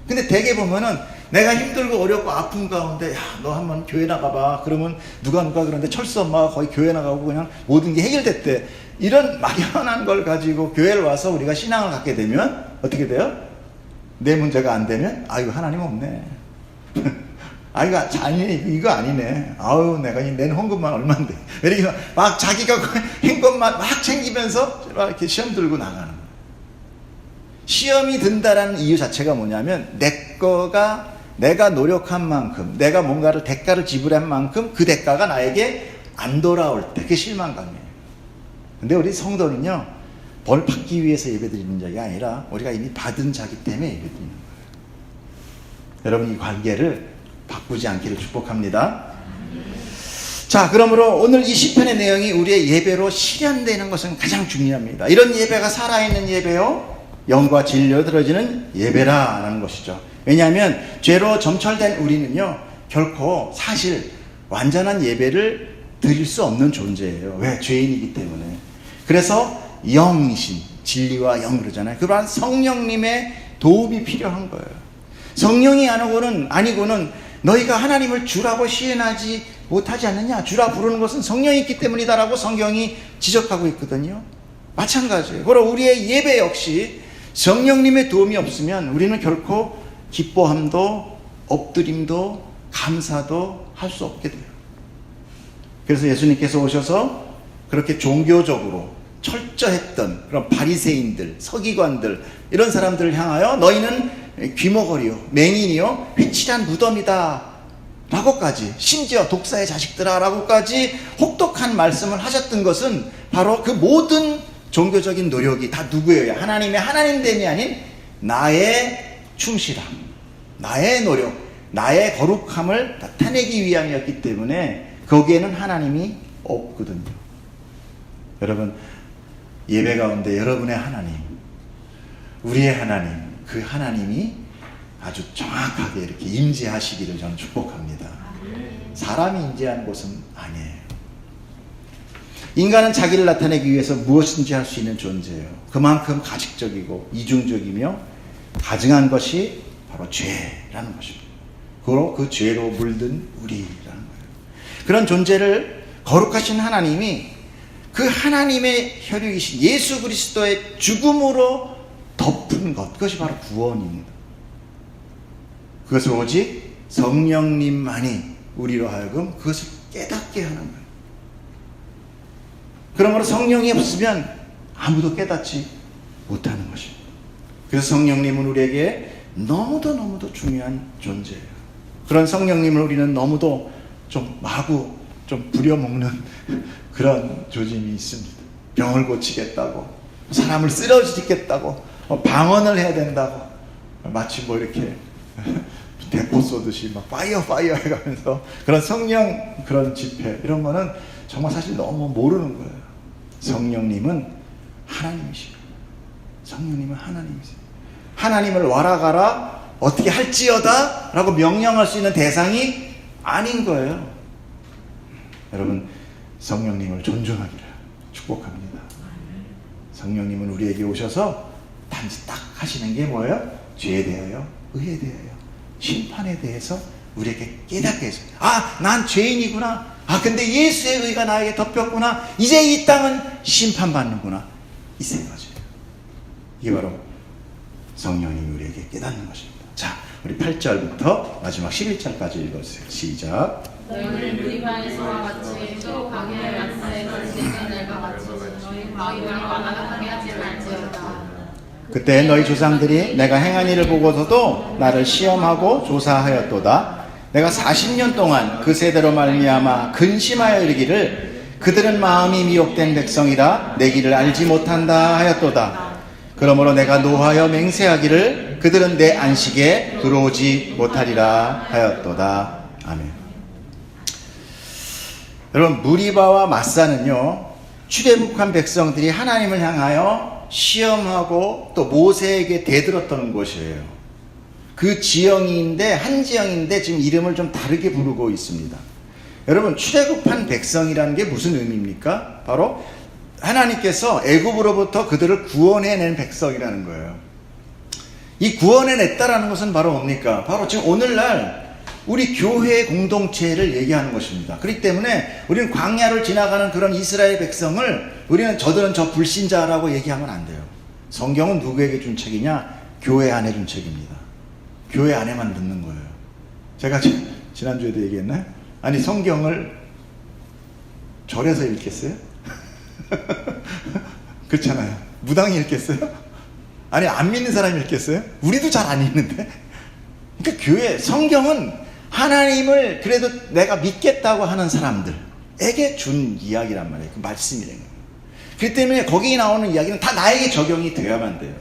근데 대개 보면은 내가 힘들고 어렵고 아픈 가운데, 야, 너 한번 교회 나가봐. 그러면 누가 그러는데 철수 엄마가 거의 교회 나가고 그냥 모든 게 해결됐대. 이런 막연한 걸 가지고 교회를 와서 우리가 신앙을 갖게 되면 어떻게 돼요? 내 문제가 안 되면, 아유, 하나님 없네. 아이고, 이거 아니네. 아유, 내가 낸 헌금만 얼만데. 이렇게 막 자기가 한 것만 막 챙기면서 이렇게 시험 들고 나가는 거예요. 시험이 든다라는 이유 자체가 뭐냐면, 내가 노력한 만큼, 내가 뭔가를 대가를 지불한 만큼 그 대가가 나에게 안 돌아올 때, 그게 실망감이에요. 근데 우리 성도는요, 벌 받기 위해서 예배드리는 자가 아니라 우리가 이미 받은 자기 때문에 예배드리는 거예요. 여러분, 이 관계를 바꾸지 않기를 축복합니다. 자, 그러므로 오늘 이 시편의 내용이 우리의 예배로 실현되는 것은 가장 중요합니다. 이런 예배가 살아있는 예배요, 영과 진리로 드려지는 예배라는 것이죠. 왜냐하면 죄로 점철된 우리는요, 결코 사실 완전한 예배를 드릴 수 없는 존재예요. 왜? 죄인이기 때문에. 그래서 영이신, 진리와 영 그러잖아요. 그러한 성령님의 도움이 필요한 거예요. 성령이 아니고는 너희가 하나님을 주라고 시인하지 못하지 않느냐. 주라 부르는 것은 성령이 있기 때문이다라고 성경이 지적하고 있거든요. 마찬가지예요. 바로 우리의 예배 역시 성령님의 도움이 없으면 우리는 결코 기뻐함도 엎드림도 감사도 할 수 없게 돼요. 그래서 예수님께서 오셔서 그렇게 종교적으로 철저했던 그런 바리새인들, 서기관들, 이런 사람들을 향하여 너희는 귀머거리요, 맹인이요, 회칠한 무덤이다 라고까지, 심지어 독사의 자식들아 라고까지 혹독한 말씀을 하셨던 것은 바로 그 모든 종교적인 노력이 다 누구예요? 하나님의 하나님됨이 아닌 나의 충실함, 나의 노력, 나의 거룩함을 나타내기 위함이었기 때문에 거기에는 하나님이 없거든요. 여러분, 예배 가운데 여러분의 하나님, 우리의 하나님, 그 하나님이 아주 정확하게 이렇게 임재하시기를 저는 축복합니다. 사람이 임재하는 곳은 아니에요. 인간은 자기를 나타내기 위해서 무엇인지 할 수 있는 존재예요. 그만큼 가식적이고 이중적이며 가증한 것이 바로 죄라는 것입니다. 그리고 그 죄로 물든 우리라는 거예요. 그런 존재를 거룩하신 하나님이 그 하나님의 혈육이신 예수 그리스도의 죽음으로 덮은 것, 그것이 바로 구원입니다. 그것을 오직 성령님만이 우리로 하여금 그것을 깨닫게 하는 거예요. 그러므로 성령이 없으면 아무도 깨닫지 못하는 것입니다. 그래서 성령님은 우리에게 너무도 중요한 존재예요. 그런 성령님을 우리는 너무도 좀 마구 좀 부려먹는 그런 조짐이 있습니다. 병을 고치겠다고, 사람을 쓰러지겠다고, 방언을 해야 된다고, 마치 뭐 이렇게 대포 쏘듯이 막 파이어 해가면서 그런 성령 그런 집회, 이런 거는 정말 사실 너무 모르는 거예요. 성령님은 하나님이시고, 성령님은 하나님이세요. 하나님을 와라 가라 어떻게 할지어다 라고 명령할 수 있는 대상이 아닌 거예요. 여러분, 성령님을 존중하기를 축복합니다. 성령님은 우리에게 오셔서 단지 딱 하시는 게 뭐예요? 죄에 대하여, 의에 대하여, 심판에 대해서 우리에게 깨닫게 해줘요. 아, 난 죄인이구나. 아, 근데 예수의 의가 나에게 덮였구나. 이제 이 땅은 심판받는구나. 이 생각이에요. 이게 바로 성령님이 우리에게 깨닫는 것입니다. 자, 우리 8절부터 마지막 11절까지 읽어주세요. 시작. 너희는 무리반에서와 같이 또 광야의 안사에서 지내는 날과 같이 너희 마음을 완악하게 하지 말지어다. 그때 너희 조상들이 내가 행한 일을 보고서도 나를 시험하고 조사하였도다. 내가 40년 동안 그 세대로 말미암아 근심하여 이르기를 그들은 마음이 미혹된 백성이라 내 길을 알지 못한다 하였도다. 그러므로 내가 노하여 맹세하기를 그들은 내 안식에 들어오지 못하리라 하였도다. 아멘. 여러분, 무리바와 마사는요, 출애굽한 백성들이 하나님을 향하여 시험하고 또 모세에게 대들었던 곳이에요. 그 지형인데, 한 지형인데 지금 이름을 좀 다르게 부르고 있습니다. 여러분, 출애굽한 백성이라는 게 무슨 의미입니까? 바로 하나님께서 애굽으로부터 그들을 구원해낸 백성이라는 거예요. 이 구원해냈다라는 것은 바로 뭡니까? 바로 지금 오늘날 우리 교회의 공동체를 얘기하는 것입니다. 그렇기 때문에 우리는 광야를 지나가는 그런 이스라엘 백성을 우리는 저들은 저 불신자라고 얘기하면 안 돼요. 성경은 누구에게 준 책이냐? 교회 안에 준 책입니다. 교회 안에만 듣는 거예요. 제가 지난주에도 얘기했나요? 아니, 성경을 절에서 읽겠어요? 그렇잖아요. 무당이 읽겠어요? 아니, 안 믿는 사람이 읽겠어요? 우리도 잘 안 읽는데. 그러니까 교회, 성경은 하나님을 그래도 내가 믿겠다고 하는 사람들에게 준 이야기란 말이에요. 그 말씀이라는 거예요. 그렇기 때문에 거기에 나오는 이야기는 다 나에게 적용이 되어야만 돼요.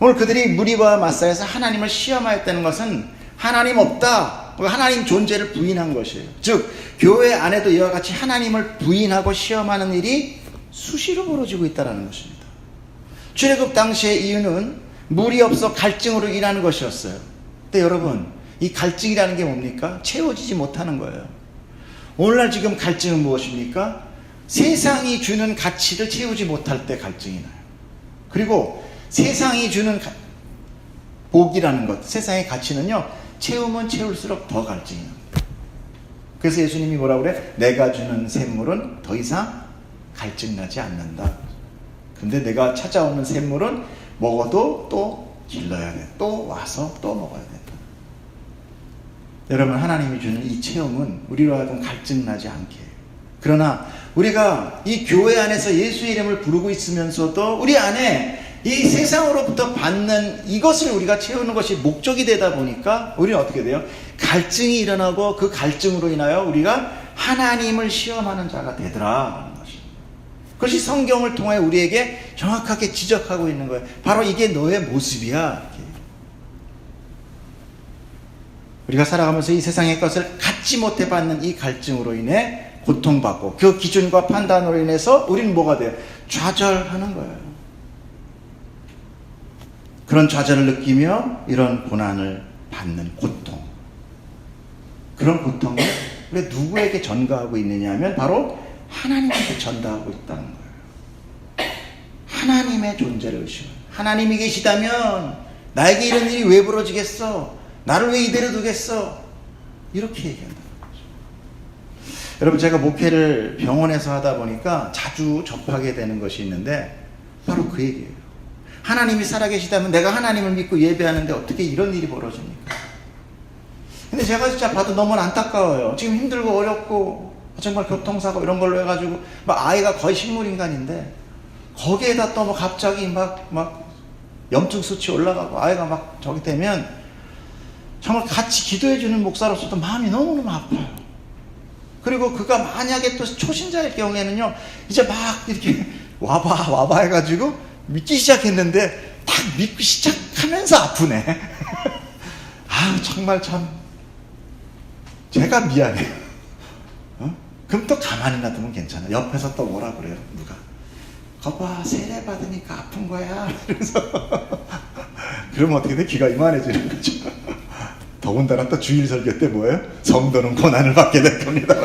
오늘 그들이 무리와 마사에서 하나님을 시험하였다는 것은 하나님 없다, 하나님 존재를 부인한 것이에요. 즉 교회 안에도 이와 같이 하나님을 부인하고 시험하는 일이 수시로 벌어지고 있다는 것입니다. 출애굽 당시의 이유는 물이 없어 갈증으로 인하는 것이었어요. 근데 여러분, 이 갈증이라는 게 뭡니까? 채워지지 못하는 거예요. 오늘날 지금 갈증은 무엇입니까? 세상이 주는 가치를 채우지 못할 때 갈증이 나요. 그리고 세상이 주는 복이라는 것, 세상의 가치는요, 채우면 채울수록 더 갈증이 납니다. 그래서 예수님이 뭐라고 그래? 내가 주는 샘물은 더 이상 갈증나지 않는다. 근데 내가 찾아오는 샘물은 먹어도 또 길러야 돼. 또 와서 또 먹어야 된다. 여러분, 하나님이 주는 이 체험은 우리로 하여금 갈증나지 않게 해요. 그러나 우리가 이 교회 안에서 예수의 이름을 부르고 있으면서도 우리 안에 이 세상으로부터 받는 이것을 우리가 채우는 것이 목적이 되다 보니까 우리는 어떻게 돼요? 갈증이 일어나고 그 갈증으로 인하여 우리가 하나님을 시험하는 자가 되더라. 그것이 성경을 통해 우리에게 정확하게 지적하고 있는 거예요. 바로 이게 너의 모습이야. 우리가 살아가면서 이 세상의 것을 갖지 못해 받는 이 갈증으로 인해 고통받고 그 기준과 판단으로 인해서 우리는 뭐가 돼요? 좌절하는 거예요. 그런 좌절을 느끼며 이런 고난을 받는 고통. 그런 고통을 우리가 누구에게 전가하고 있느냐 하면 바로 하나님께 전가하고 있다는 거예요. 하나님의 존재를 의심해요. 하나님이 계시다면 나에게 이런 일이 왜 벌어지겠어? 나를 왜 이대로 두겠어? 이렇게 얘기한다는 거죠. 여러분, 제가 목회를 병원에서 하다 보니까 자주 접하게 되는 것이 있는데 바로 그 얘기예요. 하나님이 살아계시다면 내가 하나님을 믿고 예배하는데 어떻게 이런 일이 벌어집니까? 근데 제가 진짜 봐도 너무 안타까워요. 지금 힘들고 어렵고 정말 교통사고 이런 걸로 해가지고 막 아이가 거의 식물인간인데 거기에다 또 뭐 갑자기 막 염증 수치 올라가고 아이가 막 저기 되면 정말 같이 기도해주는 목사로서도 마음이 너무너무 아파요. 그리고 그가 만약에 또 초신자일 경우에는요, 이제 막 이렇게 와봐 해가지고 믿기 시작했는데 딱 믿기 시작하면서 아프네. 아, 정말 참 제가 미안해요. 그럼 또 가만히 놔두면 괜찮아. 옆에서 또 뭐라 그래요, 누가? 거봐, 세례 받으니까 아픈 거야. 그래서 그러면 어떻게 돼? 귀가 이만해지는 거죠. 더군다나 또 주일 설교 때 뭐예요? 성도는 고난을 받게 될 겁니다.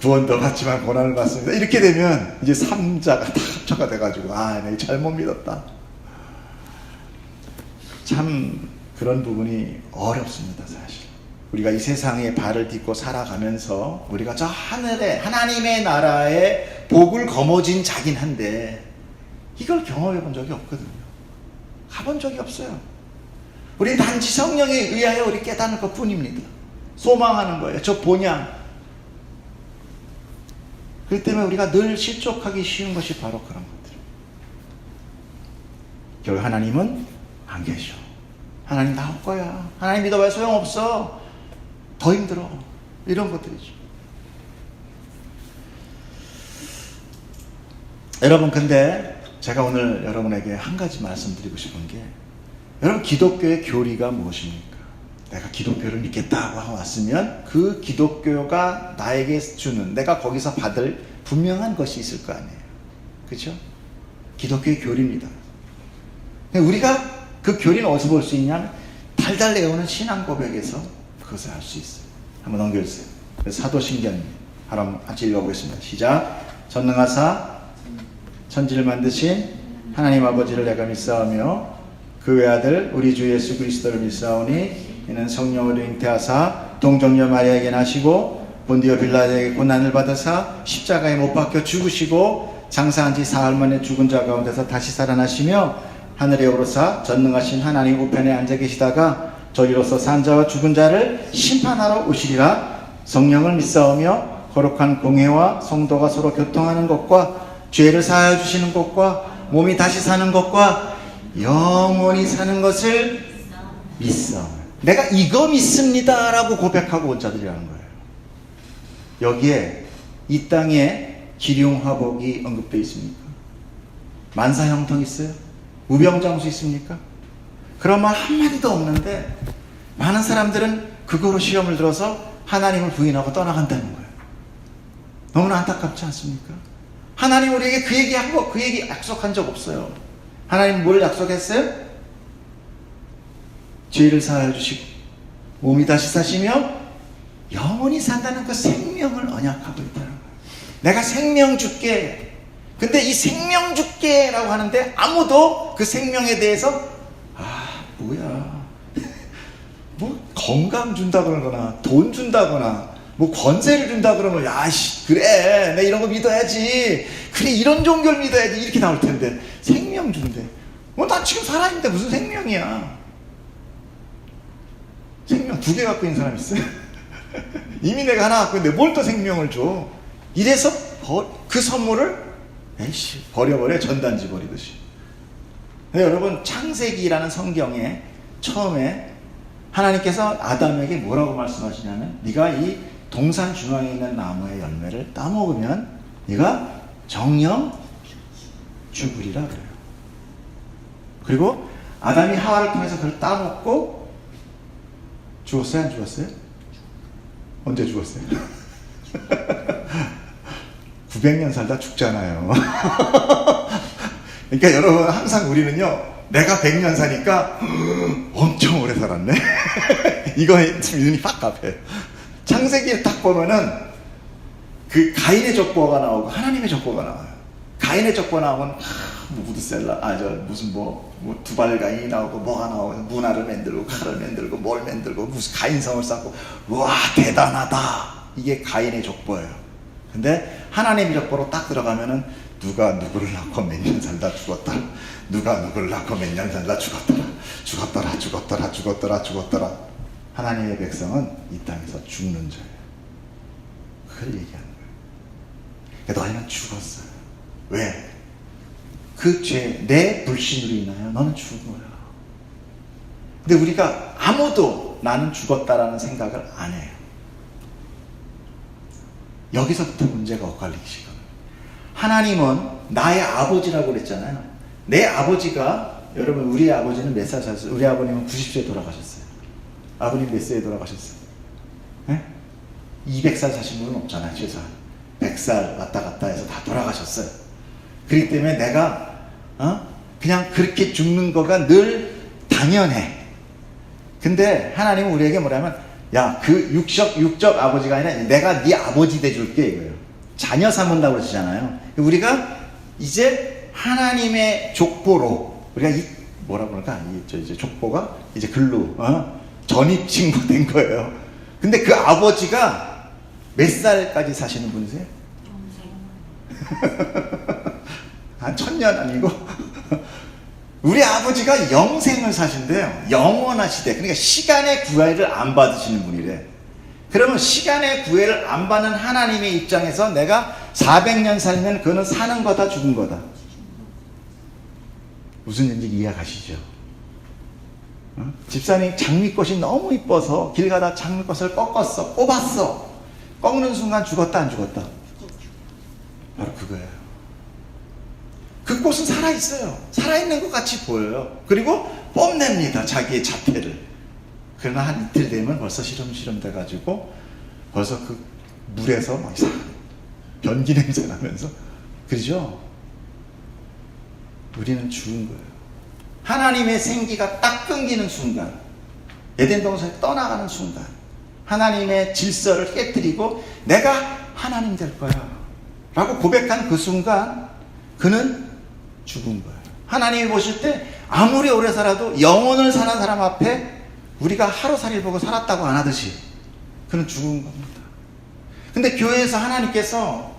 구원도 받지만 고난을 받습니다. 이렇게 되면 이제 3자가 다 합쳐가 돼가지고 내가 잘못 믿었다. 참 그런 부분이 어렵습니다, 사실. 우리가 이 세상에 발을 딛고 살아가면서 우리가 저 하늘에 하나님의 나라에 복을 거머쥔 자긴 한데 이걸 경험해 본 적이 없거든요. 가본 적이 없어요. 우리 단지 성령에 의하여 우리 깨닫는 것 뿐입니다. 소망하는 거예요. 저 본향. 그렇기 때문에 우리가 늘 실족하기 쉬운 것이 바로 그런 것들. 결국 하나님은 안 계셔. 하나님 나올 거야. 하나님 믿어봐야 소용없어. 더 힘들어. 이런 것들이죠. 여러분, 근데 제가 오늘 여러분에게 한 가지 말씀드리고 싶은 게, 여러분, 기독교의 교리가 무엇입니까? 내가 기독교를 믿겠다고 하고 왔으면 그 기독교가 나에게 주는, 내가 거기서 받을 분명한 것이 있을 거 아니에요. 그렇죠? 기독교의 교리입니다. 우리가 그 교리는 어디서 볼 수 있냐면 달달 내오는 신앙 고백에서 그것을 알 수 있어요. 한번 넘겨주세요. 사도신경 한번 같이 읽어보겠습니다. 시작. 전능하사 천지를 만드신 하나님 아버지를 내가 믿사오며 그 외아들 우리 주 예수 그리스도를 믿사오니 이는 성령으로 잉태하사 동정녀 마리아에게 나시고 본디오 빌라에게 고난을 받으사 십자가에 못 박혀 죽으시고 장사한 지 사흘 만에 죽은 자 가운데서 다시 살아나시며 하늘에 오르사 전능하신 하나님 우편에 앉아 계시다가 저리로서 산 자와 죽은 자를 심판하러 오시리라. 성령을 믿사오며 거룩한 공회와 성도가 서로 교통하는 것과 죄를 사하여 주시는 것과 몸이 다시 사는 것과 영원히 사는 것을 믿사오며. 내가 이거 믿습니다 라고 고백하고 온 자들이라는 거예요. 여기에 이 땅에 기륭화복이 언급되어 있습니까? 만사형통 있어요? 우병장수 있습니까? 그런 말 한마디도 없는데 많은 사람들은 그거로 시험을 들어서 하나님을 부인하고 떠나간다는 거예요. 너무나 안타깝지 않습니까? 하나님 우리에게 그 얘기하고 그 얘기 약속한 적 없어요. 하나님 뭘 약속했어요? 죄를 사하여 주시고 몸이 다시 사시며 영원히 산다는 그 생명을 언약하고 있다는 거예요. 내가 생명 줄게. 근데 이 생명 줄게라고 하는데 아무도 그 생명에 대해서 뭐야 뭐 건강 준다 그러거나 돈 준다거나 뭐 권세를 준다 그러면 야씨 그래 내 이런 거 믿어야지 그래 이런 종교를 믿어야지 이렇게 나올 텐데 생명 준대. 나 지금 살아있는데 무슨 생명이야. 생명 2개 갖고 있는 사람 있어요? 이미 내가 하나 갖고 있는데 뭘 또 생명을 줘. 이래서 그 선물을 에이씨 버려버려. 전단지 버리듯이. 여러분 창세기라는 성경에 처음에 하나님께서 아담에게 뭐라고 말씀하시냐면 네가 이 동산 중앙에 있는 나무의 열매를 따먹으면 네가 정령 죽으리라 그래요. 그리고 아담이 하와를 통해서 그걸 따먹고 죽었어요? 안 죽었어요? 언제 죽었어요? 900년 살다 죽잖아요. 그러니까 여러분 항상 우리는요 내가 100년 사니까 엄청 오래 살았네. 이거에 지금 눈이 확 갚여요. 창세기를 딱 보면은 그 가인의 족보가 나오고 하나님의 족보가 나와요. 가인의 족보 나오면 무드셀라 무슨 뭐 두발가인이 나오고 뭐가 나오고 문화를 만들고 칼을 만들고 뭘 만들고 무슨 가인성을 쌓고 와 대단하다. 이게 가인의 족보예요. 근데 하나님의 족보로 딱 들어가면은 누가 누구를 낳고 몇 년 살다 죽었더라. 누가 누구를 낳고 몇 년 살다 죽었더라. 죽었더라. 하나님의 백성은 이 땅에서 죽는 자예요. 그걸 얘기하는 거예요. 그러니까 너희는 죽었어요. 왜? 그 죄, 내 불신으로 인하여 너는 죽은 거야. 근데 우리가 아무도 나는 죽었다라는 생각을 안 해요. 여기서부터 문제가 엇갈리기 시작합니다. 하나님은 나의 아버지라고 그랬잖아요. 내 아버지가, 여러분 우리 아버지는 몇 살 사셨어요? 우리 아버님은 90세에 돌아가셨어요. 아버님 몇 세에 돌아가셨어요? 네? 200살 사신 분은 없잖아요. 최소한 100살 왔다 갔다 해서 다 돌아가셨어요. 그렇기 때문에 내가 그냥 그렇게 죽는 거가 늘 당연해. 근데 하나님은 우리에게 뭐라면 야, 그 육적 아버지가 아니라 내가 네 아버지 돼줄게 이거예요. 자녀 삼은다고 그러시잖아요. 우리가 이제 하나님의 족보로 우리가 이 뭐라 그럴까? 이제 족보가 이제 글로 전입 된 거예요. 근데 그 아버지가 몇 살까지 사시는 분이세요? 한 1000년 아니고 우리 아버지가 영생을 사신대요. 영원하시대. 그러니까 시간의 구애를 안 받으시는 분이래. 그러면 시간의 구애를 안 받는 하나님의 입장에서 내가 400년 살면 그거는 사는 거다 죽은 거다. 무슨 얘기인지 이해가시죠? 집사님 장미꽃이 너무 이뻐서 길 가다 장미꽃을 꼽았어. 꺾는 순간 죽었다 안 죽었다? 바로 그거예요. 그 꽃은 살아있어요. 살아있는 것 같이 보여요. 그리고 뽐냅니다. 자기의 자태를. 그러나 한 이틀 되면 벌써 시름시름 돼가지고 벌써 그 물에서 막 변기 냄새 나면서 그러죠? 우리는 죽은 거예요. 하나님의 생기가 딱 끊기는 순간, 에덴 동산에 떠나가는 순간 하나님의 질서를 깨뜨리고 내가 하나님 될 거야 라고 고백한 그 순간 그는 죽은 거예요. 하나님이 보실 때 아무리 오래 살아도 영혼을 사는 사람 앞에 우리가 하루살이를 보고 살았다고 안 하듯이 그는 죽은 겁니다. 근데 교회에서 하나님께서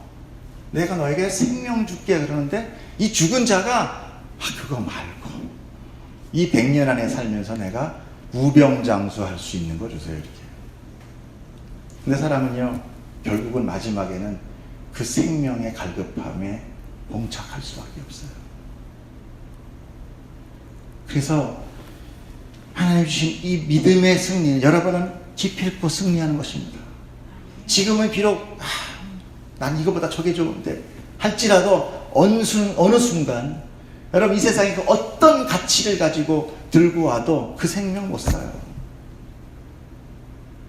내가 너에게 생명 줄게 그러는데 이 죽은 자가 그거 말고 이 100년 안에 살면서 내가 우병장수 할 수 있는 거 주세요 이렇게. 근데 사람은요 결국은 마지막에는 그 생명의 갈급함에 봉착할 수밖에 없어요. 그래서 하나님 주신 이 믿음의 승리는 여러분은 기필코 승리하는 것입니다. 지금은 비록 난 이거보다 저게 좋은데 할지라도 어느 순간 여러분 이 세상에 그 어떤 가치를 가지고 들고 와도 그 생명 못 사요.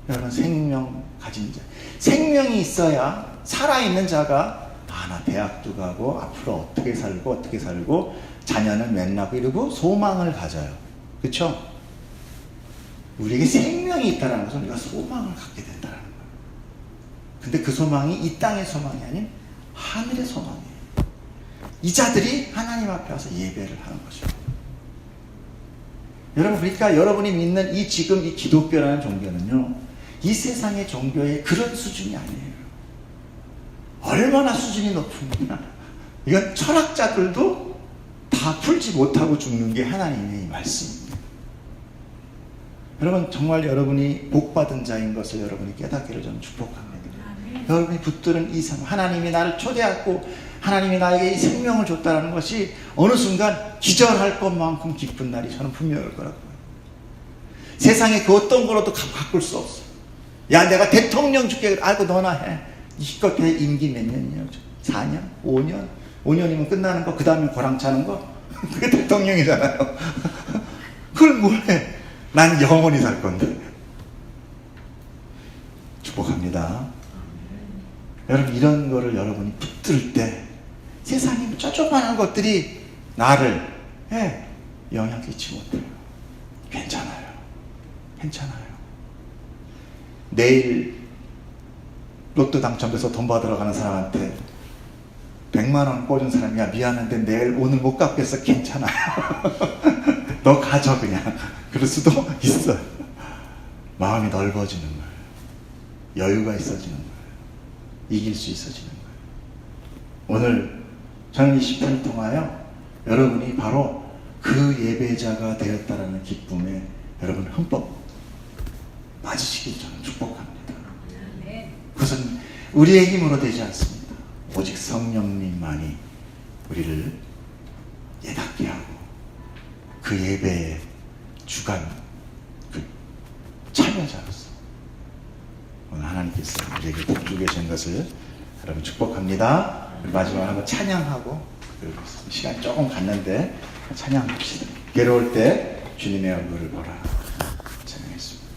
여러분 생명 가진 자, 생명이 있어야 살아있는 자가 나 대학도 가고 앞으로 어떻게 살고 자녀는 만나고 이러고 소망을 가져요. 그렇죠? 우리에게 생명이 있다는 것은 우리가 소망을 갖게 된다는 거예요. 근데 그 소망이 이 땅의 소망이 아닌 하늘의 소망이에요. 이 자들이 하나님 앞에 와서 예배를 하는 거죠. 여러분, 그러니까 여러분이 믿는 지금 이 기독교라는 종교는요, 이 세상의 종교의 그런 수준이 아니에요. 얼마나 수준이 높으냐. 이건 철학자들도 다 풀지 못하고 죽는 게 하나님의 말씀입니다. 여러분, 정말 여러분이 복받은 자인 것을 여러분이 깨닫기를 저는 축복합니다. 여러분이 붙들은 이 삶, 하나님이 나를 초대하고 하나님이 나에게 이 생명을 줬다는 것이 어느 순간 기절할 것만큼 기쁜 날이 저는 분명히 올 거라고 봐요. 세상에 그 어떤 거로도 바꿀 수 없어요. 야, 내가 대통령 줄게. 알고 너나 해. 이것 때 임기 몇 년이에요? 4년? 5년? 5년이면 끝나는 거, 그 다음에 고랑 차는 거? 그게 대통령이잖아요. 그걸 뭘 해? 난 영원히 살 건데. 축복합니다. 여러분, 이런 거를 여러분이 붙들 때 세상에 쪼쪼만한 것들이 나를 영향 끼치 못해요. 괜찮아요. 내일 로또 당첨돼서 돈 받으러 가는 사람한테 100만 원 꽂은 사람이야, 미안한데 내일 오늘 못 갚겠어. 괜찮아요. 너 가져 그냥. 그럴 수도 있어요. 마음이 넓어지는 거예요. 여유가 있어지는 거예요. 이길 수 있어지는 거예요. 오늘 저는 이 시편을 통하여 여러분이 바로 그 예배자가 되었다라는 기쁨에 여러분 흠뻑 맞으시길 저는 축복합니다. 그것은 우리의 힘으로 되지 않습니다. 오직 성령님만이 우리를 예답게 하고 그 예배의 주관, 그 참여자로서 오늘 하나님께서 우리에게 복주 계신 것을 여러분 축복합니다. 마지막으로 한번 찬양하고 시간이 조금 갔는데 찬양합시다. 괴로울 때 주님의 얼굴을 보라. 찬양했습니다.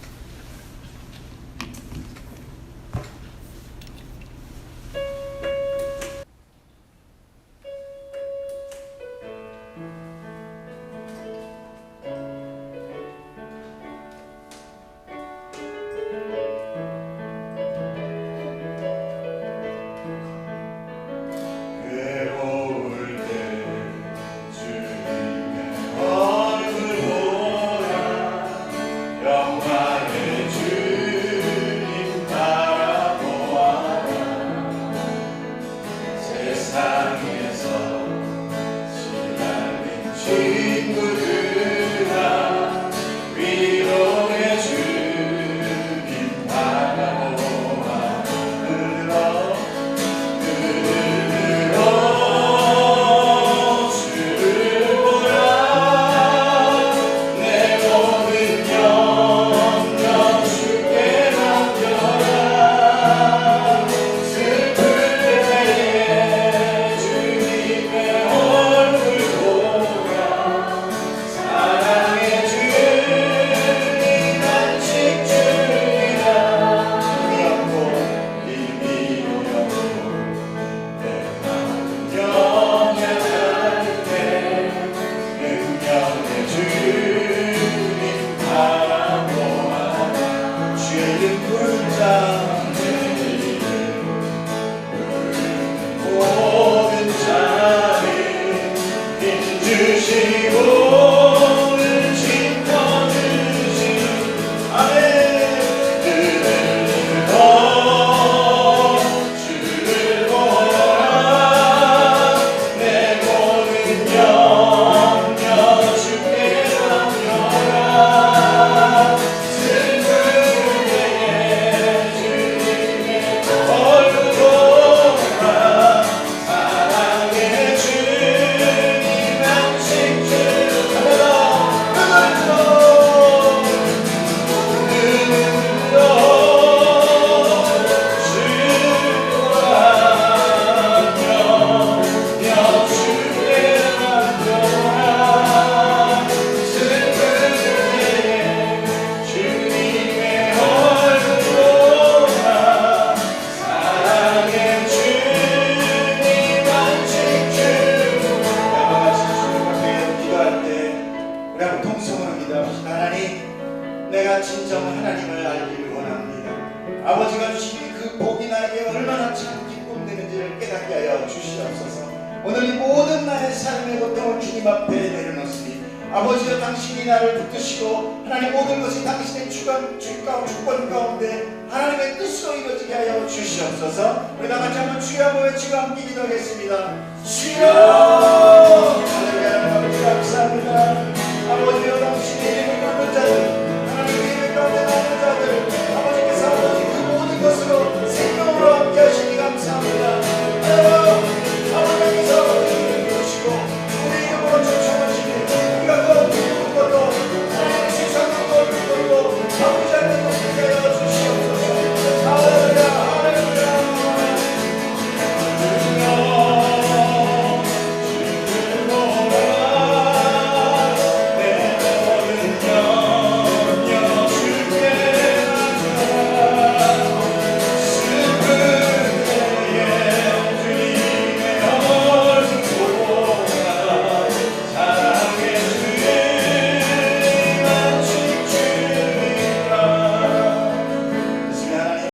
사랑의 주님 안식 주 삶의 고통을 주님 앞에 내려놓습니다. 아버지여, 당신이 나를 붙드시고 하나님 모든 것이 당신의 주권 가운데 하나님의 뜻으로 이루어지게 하여 주시옵소서. 우리 다 같이 한번 주여 한번 외치고 함께 기도하겠습니다. 주여